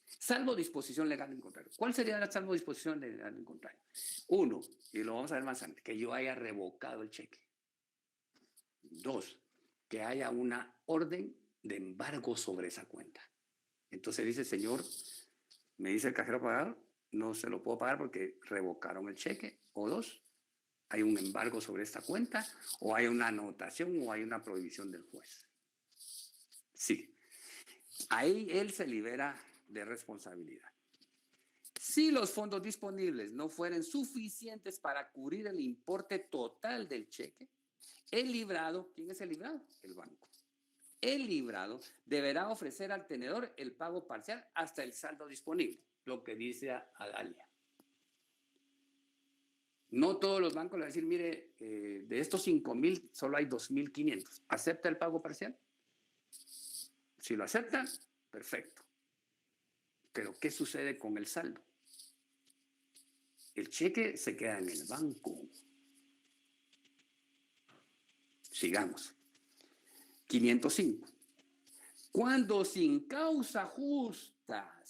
Salvo disposición legal en contrario. ¿Cuál sería la salvo disposición legal en contrario? Uno, y lo vamos a ver más adelante, que yo haya revocado el cheque. Dos, que haya una orden de embargo sobre esa cuenta. Entonces dice, señor, me dice el cajero pagador, no se lo puedo pagar porque revocaron el cheque. O dos, hay un embargo sobre esta cuenta, o hay una anotación, o hay una prohibición del juez. Sí. Ahí él se libera de responsabilidad. Si los fondos disponibles no fueren suficientes para cubrir el importe total del cheque, el librado, ¿quién es el librado? El banco. El librado deberá ofrecer al tenedor el pago parcial hasta el saldo disponible, lo que dice Adalia. No todos los bancos le van a decir, mire, de estos 5,000 solo hay 2,500. ¿Acepta el pago parcial? Si lo aceptan, perfecto. Pero ¿qué sucede con el saldo? El cheque se queda en el banco. Sigamos. 505. Cuando sin causa justa,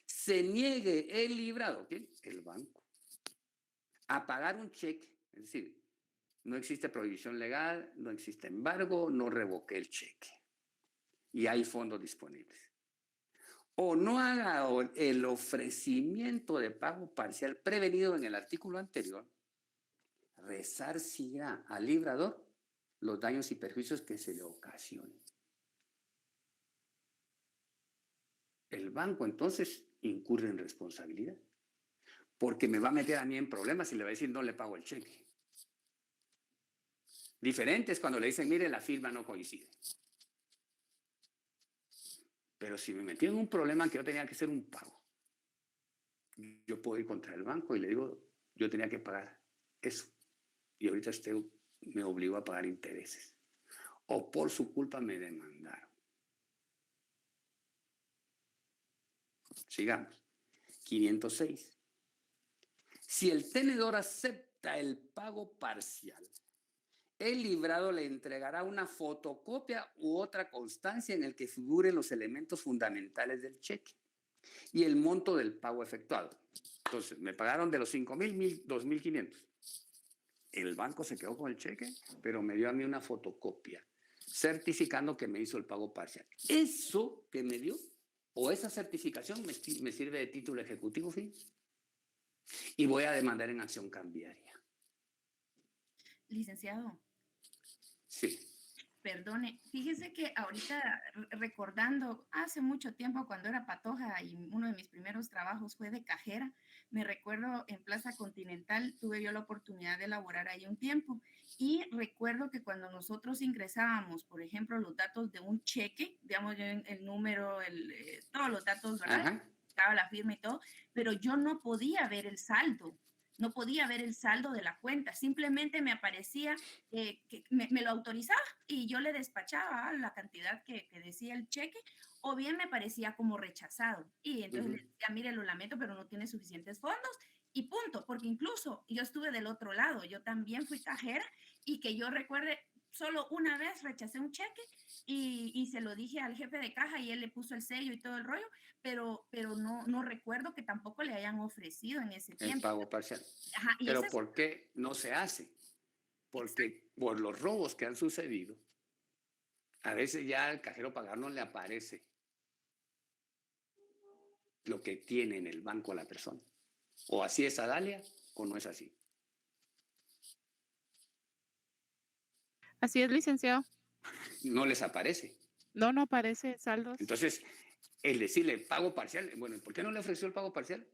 se niegue el librado, ¿quién? El banco, a pagar un cheque, es decir, no existe prohibición legal, no existe embargo, no revoqué el cheque y hay fondos disponibles. O no haga el ofrecimiento de pago parcial prevenido en el artículo anterior, resarcirá al librador los daños y perjuicios que se le ocasionen. El banco entonces incurre en responsabilidad, porque me va a meter a mí en problemas y le va a decir no le pago el cheque. Diferente es cuando le dicen, mire, la firma no coincide. Pero si me metí en un problema que yo tenía que hacer un pago, yo puedo ir contra el banco y le digo, yo tenía que pagar eso. Y ahorita usted me obligó a pagar intereses. O por su culpa me demandaron. Sigamos. 506. Si el tenedor acepta el pago parcial, el librado le entregará una fotocopia u otra constancia en el que figuren los elementos fundamentales del cheque y el monto del pago efectuado. Entonces, me pagaron de los 5,000, 2,500. El banco se quedó con el cheque, pero me dio a mí una fotocopia certificando que me hizo el pago parcial. Eso que me dio, o esa certificación, me sirve de título ejecutivo, ¿sí? Y voy a demandar en acción cambiaria. Licenciado. Sí. Perdone, fíjese que ahorita recordando hace mucho tiempo cuando era patoja y uno de mis primeros trabajos fue de cajera, me recuerdo en Plaza Continental, tuve yo la oportunidad de laborar ahí un tiempo y recuerdo que cuando nosotros ingresábamos, por ejemplo, los datos de un cheque, digamos el número, todos los datos, ¿verdad? Estaba la firma y todo, pero yo no podía ver el saldo. No podía ver el saldo de la cuenta, simplemente me aparecía que me lo autorizaba y yo le despachaba la cantidad que decía el cheque, o bien me parecía como rechazado. Y entonces le decía, mire, lo lamento, pero no tiene suficientes fondos y punto, porque incluso yo estuve del otro lado, yo también fui cajera y que yo recuerde, solo una vez rechacé un cheque y se lo dije al jefe de caja y él le puso el sello y todo el rollo, pero no recuerdo que tampoco le hayan ofrecido en ese tiempo. El pago parcial. Ajá, pero ¿por qué no se hace? porque por los robos que han sucedido, a veces ya al cajero pagador no le aparece lo que tiene en el banco la persona. O así es Adalia o no es así. Así es, licenciado. No les aparece. No, no aparece saldos. Entonces, el decirle pago parcial, bueno, ¿por qué no le ofreció el pago parcial?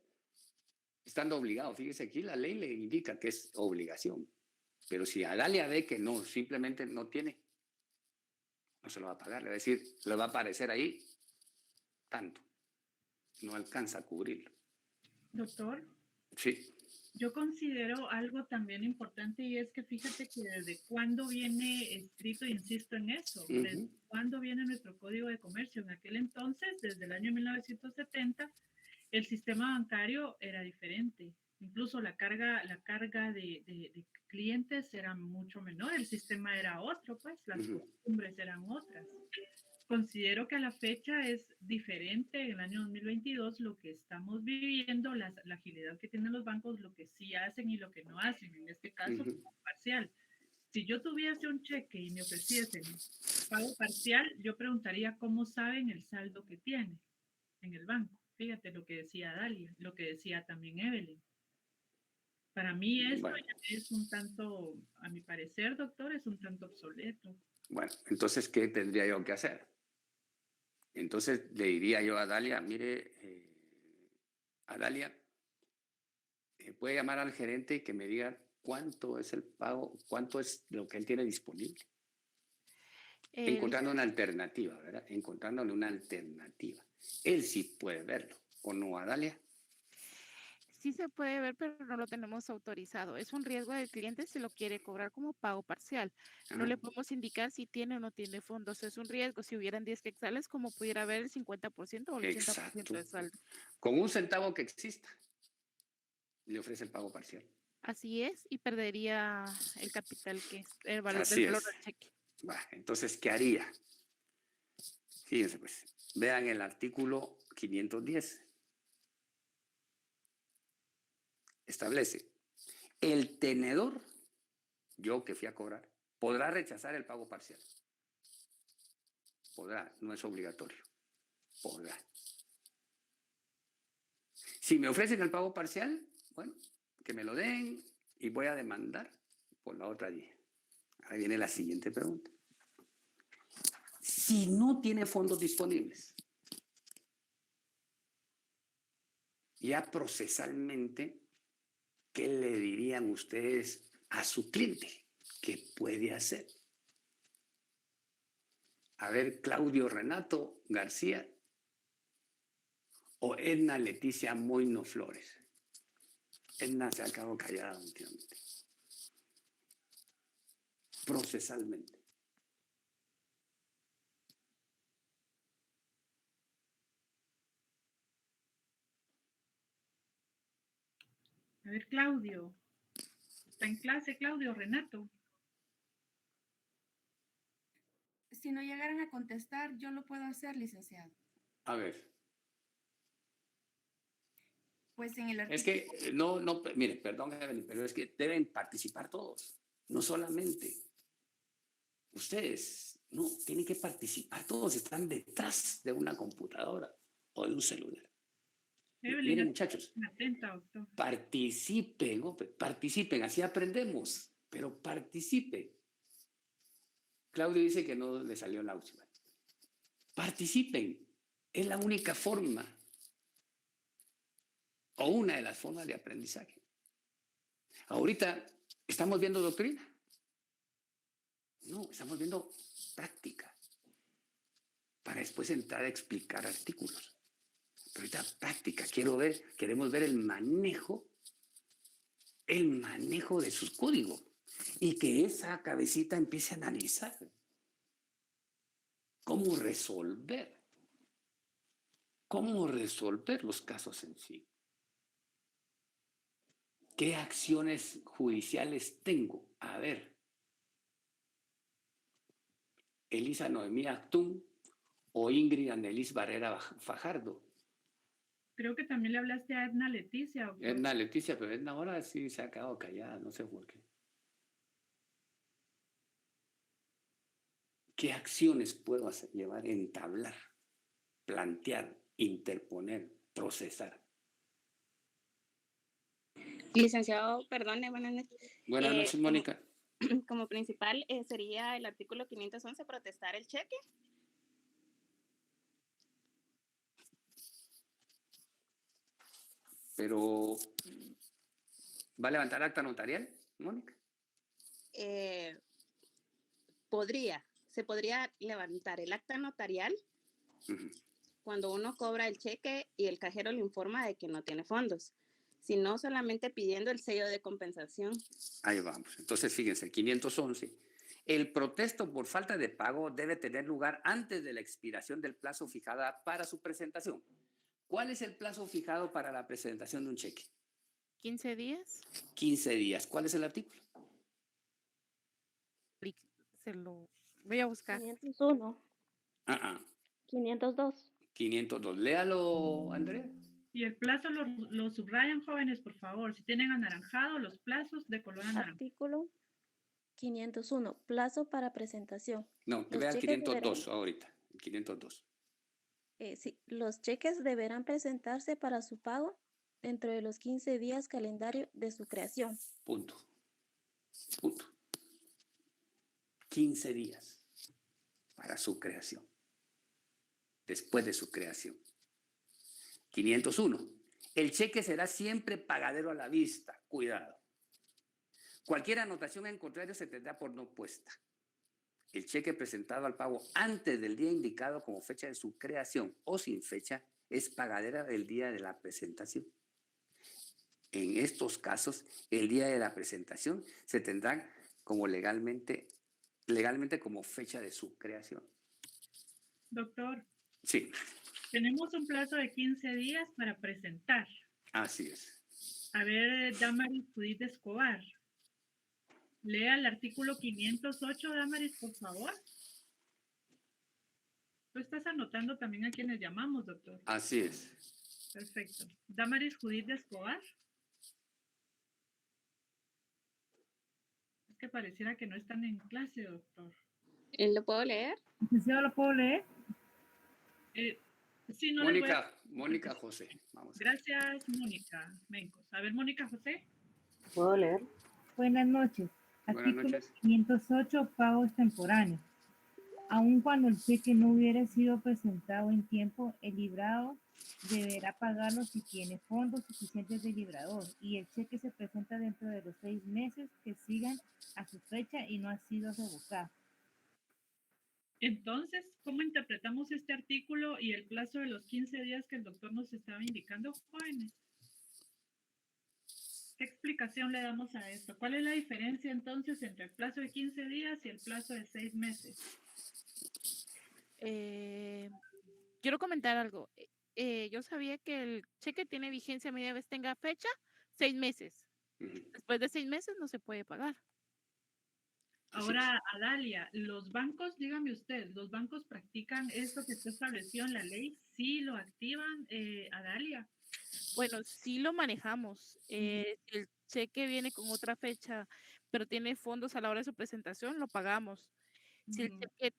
Estando obligado. Fíjese, aquí la ley le indica que es obligación. Pero si Adalia ve que no, simplemente no tiene, no se lo va a pagar. Le va a decir, le va a aparecer ahí tanto. No alcanza a cubrirlo. Doctor, Sí. yo considero algo también importante y es que fíjate que desde cuándo viene escrito, insisto en eso, desde cuándo viene nuestro Código de Comercio. En aquel entonces, desde el año 1970, el sistema bancario era diferente. Incluso la carga de clientes era mucho menor, el sistema era otro, pues las costumbres eran otras. Considero que a la fecha es diferente en el año 2022 lo que estamos viviendo, la agilidad que tienen los bancos, lo que sí hacen y lo que no hacen. En este caso, parcial. Si yo tuviese un cheque y me ofreciesen pago parcial, yo preguntaría cómo saben el saldo que tiene en el banco. Fíjate lo que decía Dalia, lo que decía también Evelyn. Para mí esto ya es un tanto, a mi parecer, doctor, es un tanto obsoleto. Bueno, entonces, ¿qué tendría yo que hacer? Entonces le diría yo a Dalia, mire, Dalia, puede llamar al gerente y que me diga cuánto es el pago, cuánto es lo que él tiene disponible. Encontrando una alternativa, ¿verdad? Encontrándole una alternativa. Él sí puede verlo, ¿o no, Dalia? Sí se puede ver, pero no lo tenemos autorizado. Es un riesgo del cliente si lo quiere cobrar como pago parcial. No le podemos indicar si tiene o no tiene fondos. Es un riesgo. Si hubieran 10 quetzales, como pudiera haber el 50% o el 80% de saldo. Con un centavo que exista, le ofrece el pago parcial. Así es, y perdería el capital, que es el valor del cheque. Bueno, entonces, ¿qué haría? Fíjense, pues, vean el artículo 510. Establece, el tenedor, yo que fui a cobrar, podrá rechazar el pago parcial. Podrá, no es obligatorio. Podrá. Si me ofrecen el pago parcial, bueno, que me lo den y voy a demandar por la otra vía. Ahí viene la siguiente pregunta. Si no tiene fondos disponibles, ya procesalmente, ¿qué le dirían ustedes a su cliente? ¿Qué puede hacer? A ver, Claudio Renato García o Edna Leticia Moino Flores. Edna se ha quedado callada últimamente. Procesalmente. A ver, Claudio. ¿Está en clase, Claudio Renato? Si no llegaran a contestar, yo lo puedo hacer, licenciado. A ver. Pues en el artículo... Es que, mire, perdón, Evelyn, pero es que deben participar todos. No solamente ustedes, no, tienen que participar todos. Están detrás de una computadora o de un celular. Evelyn, miren, muchachos, atenta, doctor. Participen, participen, así aprendemos, pero participen. Claudio dice que no le salió la última. Participen, es la única forma o una de las formas de aprendizaje. Ahorita estamos viendo doctrina. No, estamos viendo práctica para después entrar a explicar artículos. Pero ahorita práctica, queremos ver el manejo de sus códigos y que esa cabecita empiece a analizar cómo resolver los casos en sí. ¿Qué acciones judiciales tengo? A ver, Elisa Noemí Actún o Ingrid Anelis Barrera Fajardo. Creo que también le hablaste a Edna Leticia. Edna Leticia, pero Edna ahora sí se ha quedado callada, no sé por qué. ¿Qué acciones puedo hacer, llevar, entablar, plantear, interponer, procesar? Licenciado, perdone, buenas noches. Buenas noches, Como, Mónica. como principal sería el artículo 511, protestar el cheque. Pero, ¿va a levantar acta notarial, Mónica? Se podría levantar el acta notarial Ujú. cuando uno cobra el cheque y el cajero le informa de que no tiene fondos, sino solamente pidiendo el sello de compensación. Ahí vamos. Entonces, fíjense, 511. El protesto por falta de pago debe tener lugar antes de la expiración del plazo fijada para su presentación. ¿Cuál es el plazo fijado para la presentación de un cheque? 15 días. 15 días. ¿Cuál es el artículo? Se lo voy a buscar. 501, Ah, ah. 502. 502. Léalo, Andrea. Y el plazo lo subrayan, jóvenes, por favor. Si tienen anaranjado, los plazos de color anaranjado. Artículo 501, plazo para presentación. No, que Los vea el cheques 502 ahorita. El 502. Sí, los cheques deberán presentarse para su pago dentro de los 15 días calendario de su creación. Punto. Punto. 15 días para su creación. Después de su creación. 501. El cheque será siempre pagadero a la vista. Cuidado. Cualquier anotación en contrario se tendrá por no puesta. El cheque presentado al pago antes del día indicado como fecha de su creación o sin fecha es pagadera del día de la presentación. En estos casos, el día de la presentación se tendrá como legalmente como fecha de su creación. Doctor, Sí, tenemos un plazo de 15 días para presentar. así es. A ver, Damaris Judith Escobar. Lea el artículo 508, Damaris, por favor. Tú estás anotando también a quienes llamamos, doctor. Así es. Perfecto. Damaris Judith Escobar. Es que pareciera que no están en clase, doctor. ¿Lo puedo leer? Licenciado, ¿lo puedo leer? Sí, no les voy a... Mónica José. Vamos. Gracias, Mónica Mencos. A ver, Mónica José. ¿Puedo leer? Buenas noches. Buenas Artículo noches. 508, pagos temporáneos. Aun cuando el cheque no hubiera sido presentado en tiempo, el librado deberá pagarlo si tiene fondos suficientes de librador y el cheque se presenta dentro de los 6 meses que sigan a su fecha y no ha sido revocado. Entonces, ¿cómo interpretamos este artículo y el plazo de los 15 días que el doctor nos estaba indicando, jóvenes? ¿Qué explicación le damos a esto? ¿Cuál es la diferencia entonces entre el plazo de 15 días y el plazo de 6 meses? Quiero comentar algo. Yo sabía que el cheque tiene vigencia media vez tenga fecha, 6 meses. Después de 6 meses no se puede pagar. Ahora, Adalia, los bancos, dígame usted, ¿los bancos practican esto que se estableció en la ley? ¿Sí lo activan, Adalia? Bueno, sí lo manejamos. El cheque viene con otra fecha, pero tiene fondos a la hora de su presentación, lo pagamos. Si el cheque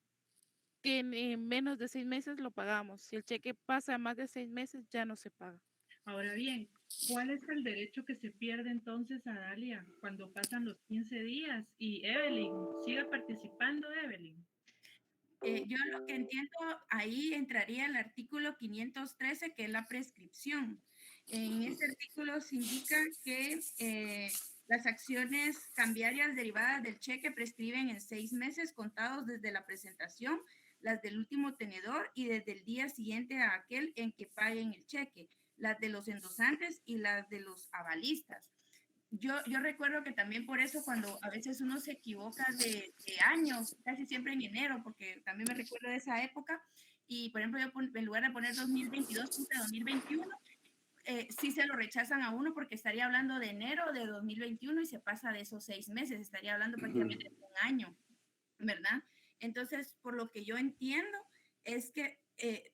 tiene menos de 6 meses, lo pagamos. Si el cheque pasa más de 6 meses, ya no se paga. Ahora bien, ¿cuál es el derecho que se pierde entonces, Adalia, cuando pasan los 15 días? Y Evelyn, siga participando, Evelyn. Yo lo que entiendo, ahí entraría el artículo 513, que es la prescripción. En ese artículo se indica que las acciones cambiarias derivadas del cheque prescriben en 6 meses contados desde la presentación, las del último tenedor y desde el día siguiente a aquel en que paguen el cheque, las de los endosantes y las de los avalistas. Yo recuerdo que también por eso cuando a veces uno se equivoca de años, casi siempre en enero, porque también me recuerdo de esa época, y por ejemplo yo en lugar de poner 2022, puse 2021, sí se lo rechazan a uno porque estaría hablando de enero de 2021 y se pasa de esos 6 meses, estaría hablando prácticamente de un año, ¿verdad? Entonces, por lo que yo entiendo es que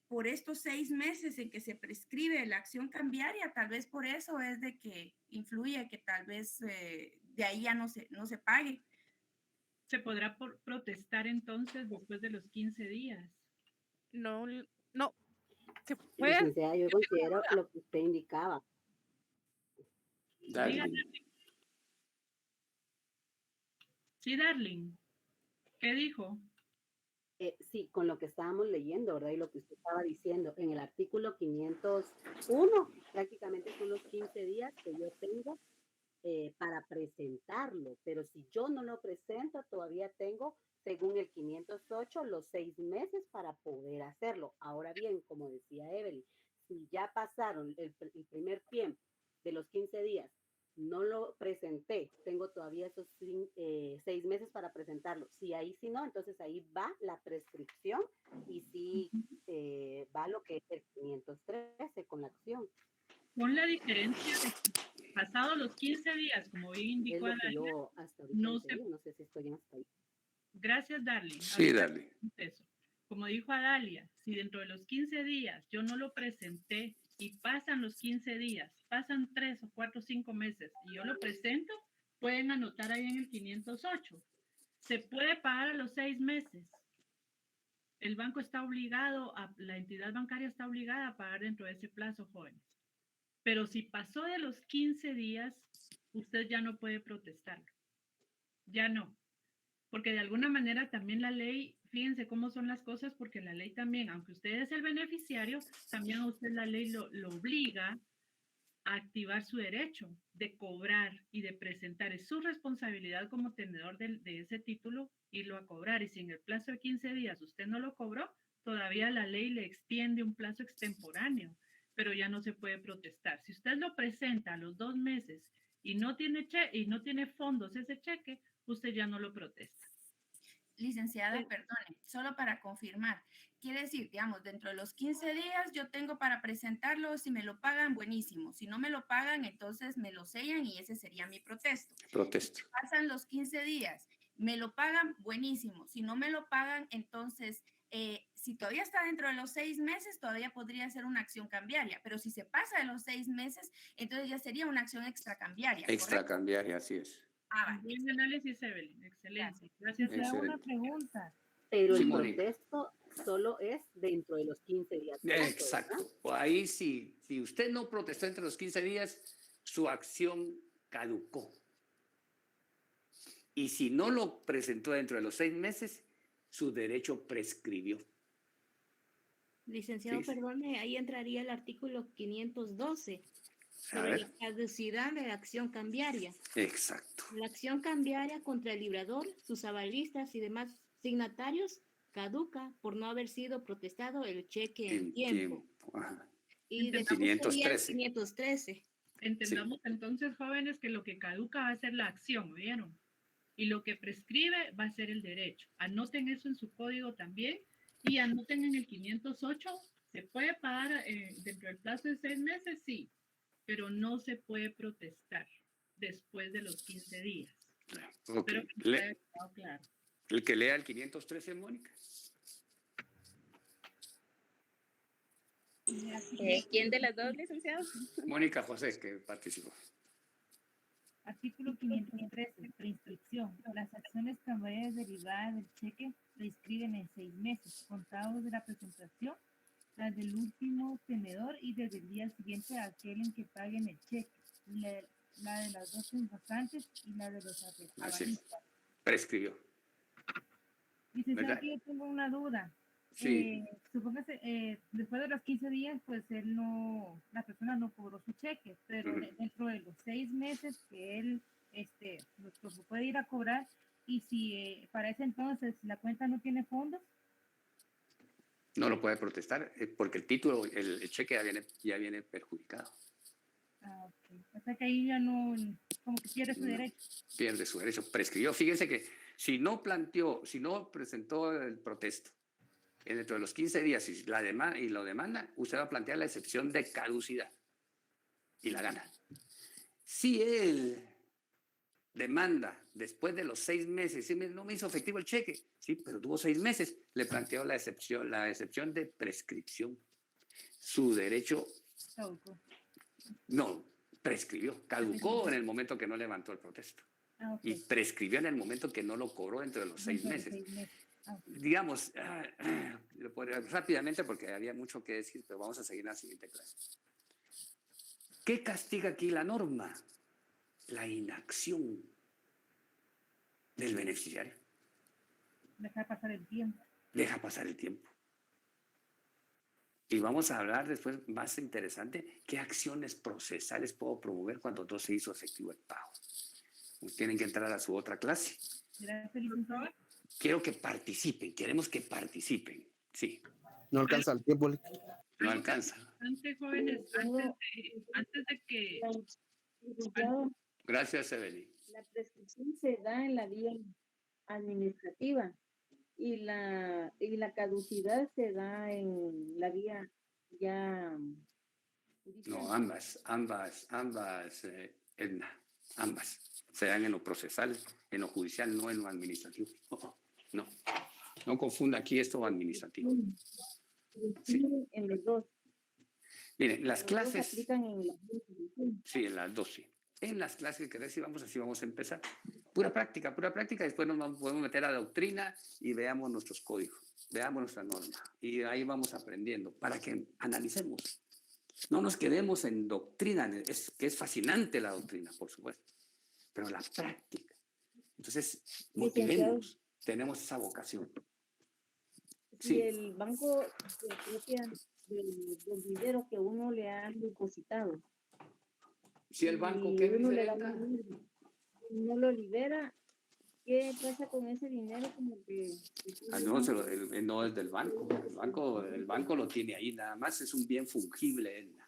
por estos 6 meses en que se prescribe la acción cambiaria, tal vez por eso es de que influye que tal vez de ahí ya no se pague. ¿Se podrá protestar entonces después de los 15 días? No, no, se puede. Licenciada, yo considero lo que usted indicaba. Darling. Sí, Darling. ¿Qué dijo? Sí, con lo que estábamos leyendo, ¿verdad? Y lo que usted estaba diciendo en el artículo 501, prácticamente son los 15 días que yo tengo para presentarlo, pero si yo no lo presento, todavía tengo, según el 508, los 6 meses para poder hacerlo. Ahora bien, como decía Evelyn, si ya pasaron el primer tiempo de los 15 días, no lo presenté, tengo todavía esos 6 meses para presentarlo. Si ahí sí no, entonces ahí va la prescripción y sí va lo que es el 513 con la acción. Con la diferencia de que pasados los 15 días, como bien indicó Es lo que Adalia, yo hasta ahorita no no sé si estoy hasta ahí. Gracias, Darling. Sí, Darling. Como dijo Adalia, si dentro de los 15 días yo no lo presenté y pasan los 15 días, pasan 3 o 4 o 5 meses y yo lo presento, pueden anotar ahí en el 508. Se puede pagar a los 6 meses. El banco está obligado, la entidad bancaria está obligada a pagar dentro de ese plazo, jóvenes. Pero si pasó de los 15 días, usted ya no puede protestarlo. Ya no. Porque de alguna manera también la ley, fíjense cómo son las cosas, porque la ley también, aunque usted es el beneficiario, también a usted la ley lo obliga a activar su derecho de cobrar y de presentar. Es su responsabilidad como tenedor de ese título irlo a cobrar. Y si en el plazo de 15 días usted no lo cobró, todavía la ley le extiende un plazo extemporáneo, pero ya no se puede protestar. Si usted lo presenta a los 2 meses y no tiene fondos ese cheque, usted ya no lo protesta. Licenciada, perdone, solo para confirmar. Quiere decir, digamos, dentro de los 15 días yo tengo para presentarlo, si me lo pagan, buenísimo. Si no me lo pagan, entonces me lo sellan y ese sería mi protesto. Protesto. Pasan los 15 días, me lo pagan, buenísimo. Si no me lo pagan, entonces, si todavía está dentro de los 6 meses, todavía podría ser una acción cambiaria. Pero si se pasa de los 6 meses, entonces ya sería una acción extracambiaria. Extracambiaria, así es. Buen análisis, Evelyn. Excelente. Gracias. Te hago una pregunta. Pero Sí, el Mónica. protesto solo es dentro de los 15 días. Exacto. Ahí sí, si usted no protestó entre los 15 días, su acción caducó. Y si no lo presentó dentro de los 6 meses, su derecho prescribió. Licenciado, Sí, sí. perdone, ahí entraría el artículo 512 A sobre ver. la caducidad de la acción cambiaria. Exacto. La acción cambiaria contra el librador, sus avalistas y demás signatarios caduca por no haber sido protestado el cheque en tiempo. Ajá. Y de 513. 513. Entendamos entonces, jóvenes, que lo que caduca va a ser la acción, ¿vieron? Y lo que prescribe va a ser el derecho. Anoten eso en su código también y anoten en el 508, ¿se puede pagar dentro del plazo de 6 meses? Sí, pero no se puede protestar después de los 15 días. Ok. Espero que les haya quedado claro. El que lea el 513, Mónica. ¿Quién de las dos, licenciado? Mónica José, que participó. Artículo 513, prescripción. Las acciones cambiarias derivadas del cheque prescriben en 6 meses, contados de la presentación, las del último tenedor y desde el día siguiente a aquel en que paguen el cheque, la de las dos restantes y la de los Así es. avalistas. Prescribió. Licenciado, ¿Verdad? aquí yo tengo una duda. Sí. Supóngase, después de los 15 días, pues la persona no cobró su cheque, pero dentro de los 6 meses que él lo puede ir a cobrar, y si para ese entonces la cuenta no tiene fondos, No lo puede protestar porque el título, el cheque ya viene perjudicado. okay. O sea que ahí ya no, como que pierde su derecho. Pierde su derecho. Prescribió. Fíjense que si no presentó el protesto dentro de los 15 días y lo demanda, usted va a plantear la excepción de caducidad y la gana. Si él demanda después de los 6 meses, no me hizo efectivo el cheque, sí, pero tuvo 6 meses, le planteó la excepción de prescripción. Su derecho no prescribió, caducó en el momento que no levantó el protesto. Ah, y ok. prescribió en el momento que no lo cobró dentro de los 6 Dentro de meses. 6 meses. Ah, ok. Digamos, rápidamente porque había mucho que decir, pero vamos a seguir en la siguiente clase. ¿Qué castiga aquí la norma? La inacción del beneficiario. Dejar pasar el tiempo. Deja pasar el tiempo. Y vamos a hablar después, más interesante, qué acciones procesales puedo promover cuando no se hizo efectivo el pago. Tienen que entrar a su otra clase. Gracias, licenciado. Quiero que participen, queremos que participen. Sí, No alcanza el tiempo. no alcanza. Antes, jóvenes, antes de que... Licenciado, Gracias, Evelyn. la prescripción se da en la vía administrativa y la caducidad se da en la vía ya No, ambas, Edna, ambas. Se dan en lo procesal, en lo judicial, no en lo administrativo. No confunda aquí esto administrativo. Sí. en los dos. Miren, las Los dos clases... aplican en la vía judicial. Sí, en las dos, sí. En las clases que recibamos, así vamos a empezar. Pura práctica, después podemos meter a la doctrina y veamos nuestros códigos, veamos nuestra norma. Y ahí vamos aprendiendo para que analicemos. No nos quedemos en doctrina, que es fascinante la doctrina, por supuesto, pero la práctica. Entonces, motivemos, tenemos esa vocación. Si Sí. el banco se apropia del dinero que uno le ha depositado. Si el banco, y ¿qué uno dice le da Edna? no lo libera, ¿qué pasa con ese dinero? Como que No es del banco. El banco lo tiene ahí, nada más es un bien fungible, Edna.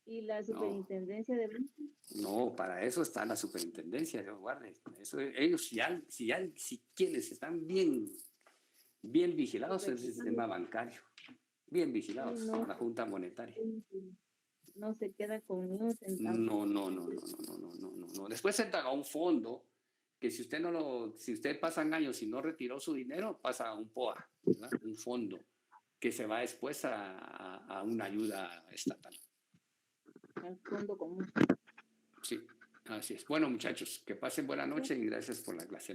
y la superintendencia de banco. No, para eso está la superintendencia, Dios guarde. Eso, ellos si quienes están bien vigilados es el sistema bancario, bien vigilados, No. la Junta Monetaria. No se queda con ni un centavo. No. Después se entra a un fondo que si usted pasan años y no retiró su dinero, pasa a un POA, ¿verdad? Un fondo que se va después a una ayuda estatal. Al fondo común. Sí, así es. Bueno, muchachos, que pasen buena noche y gracias por la clase.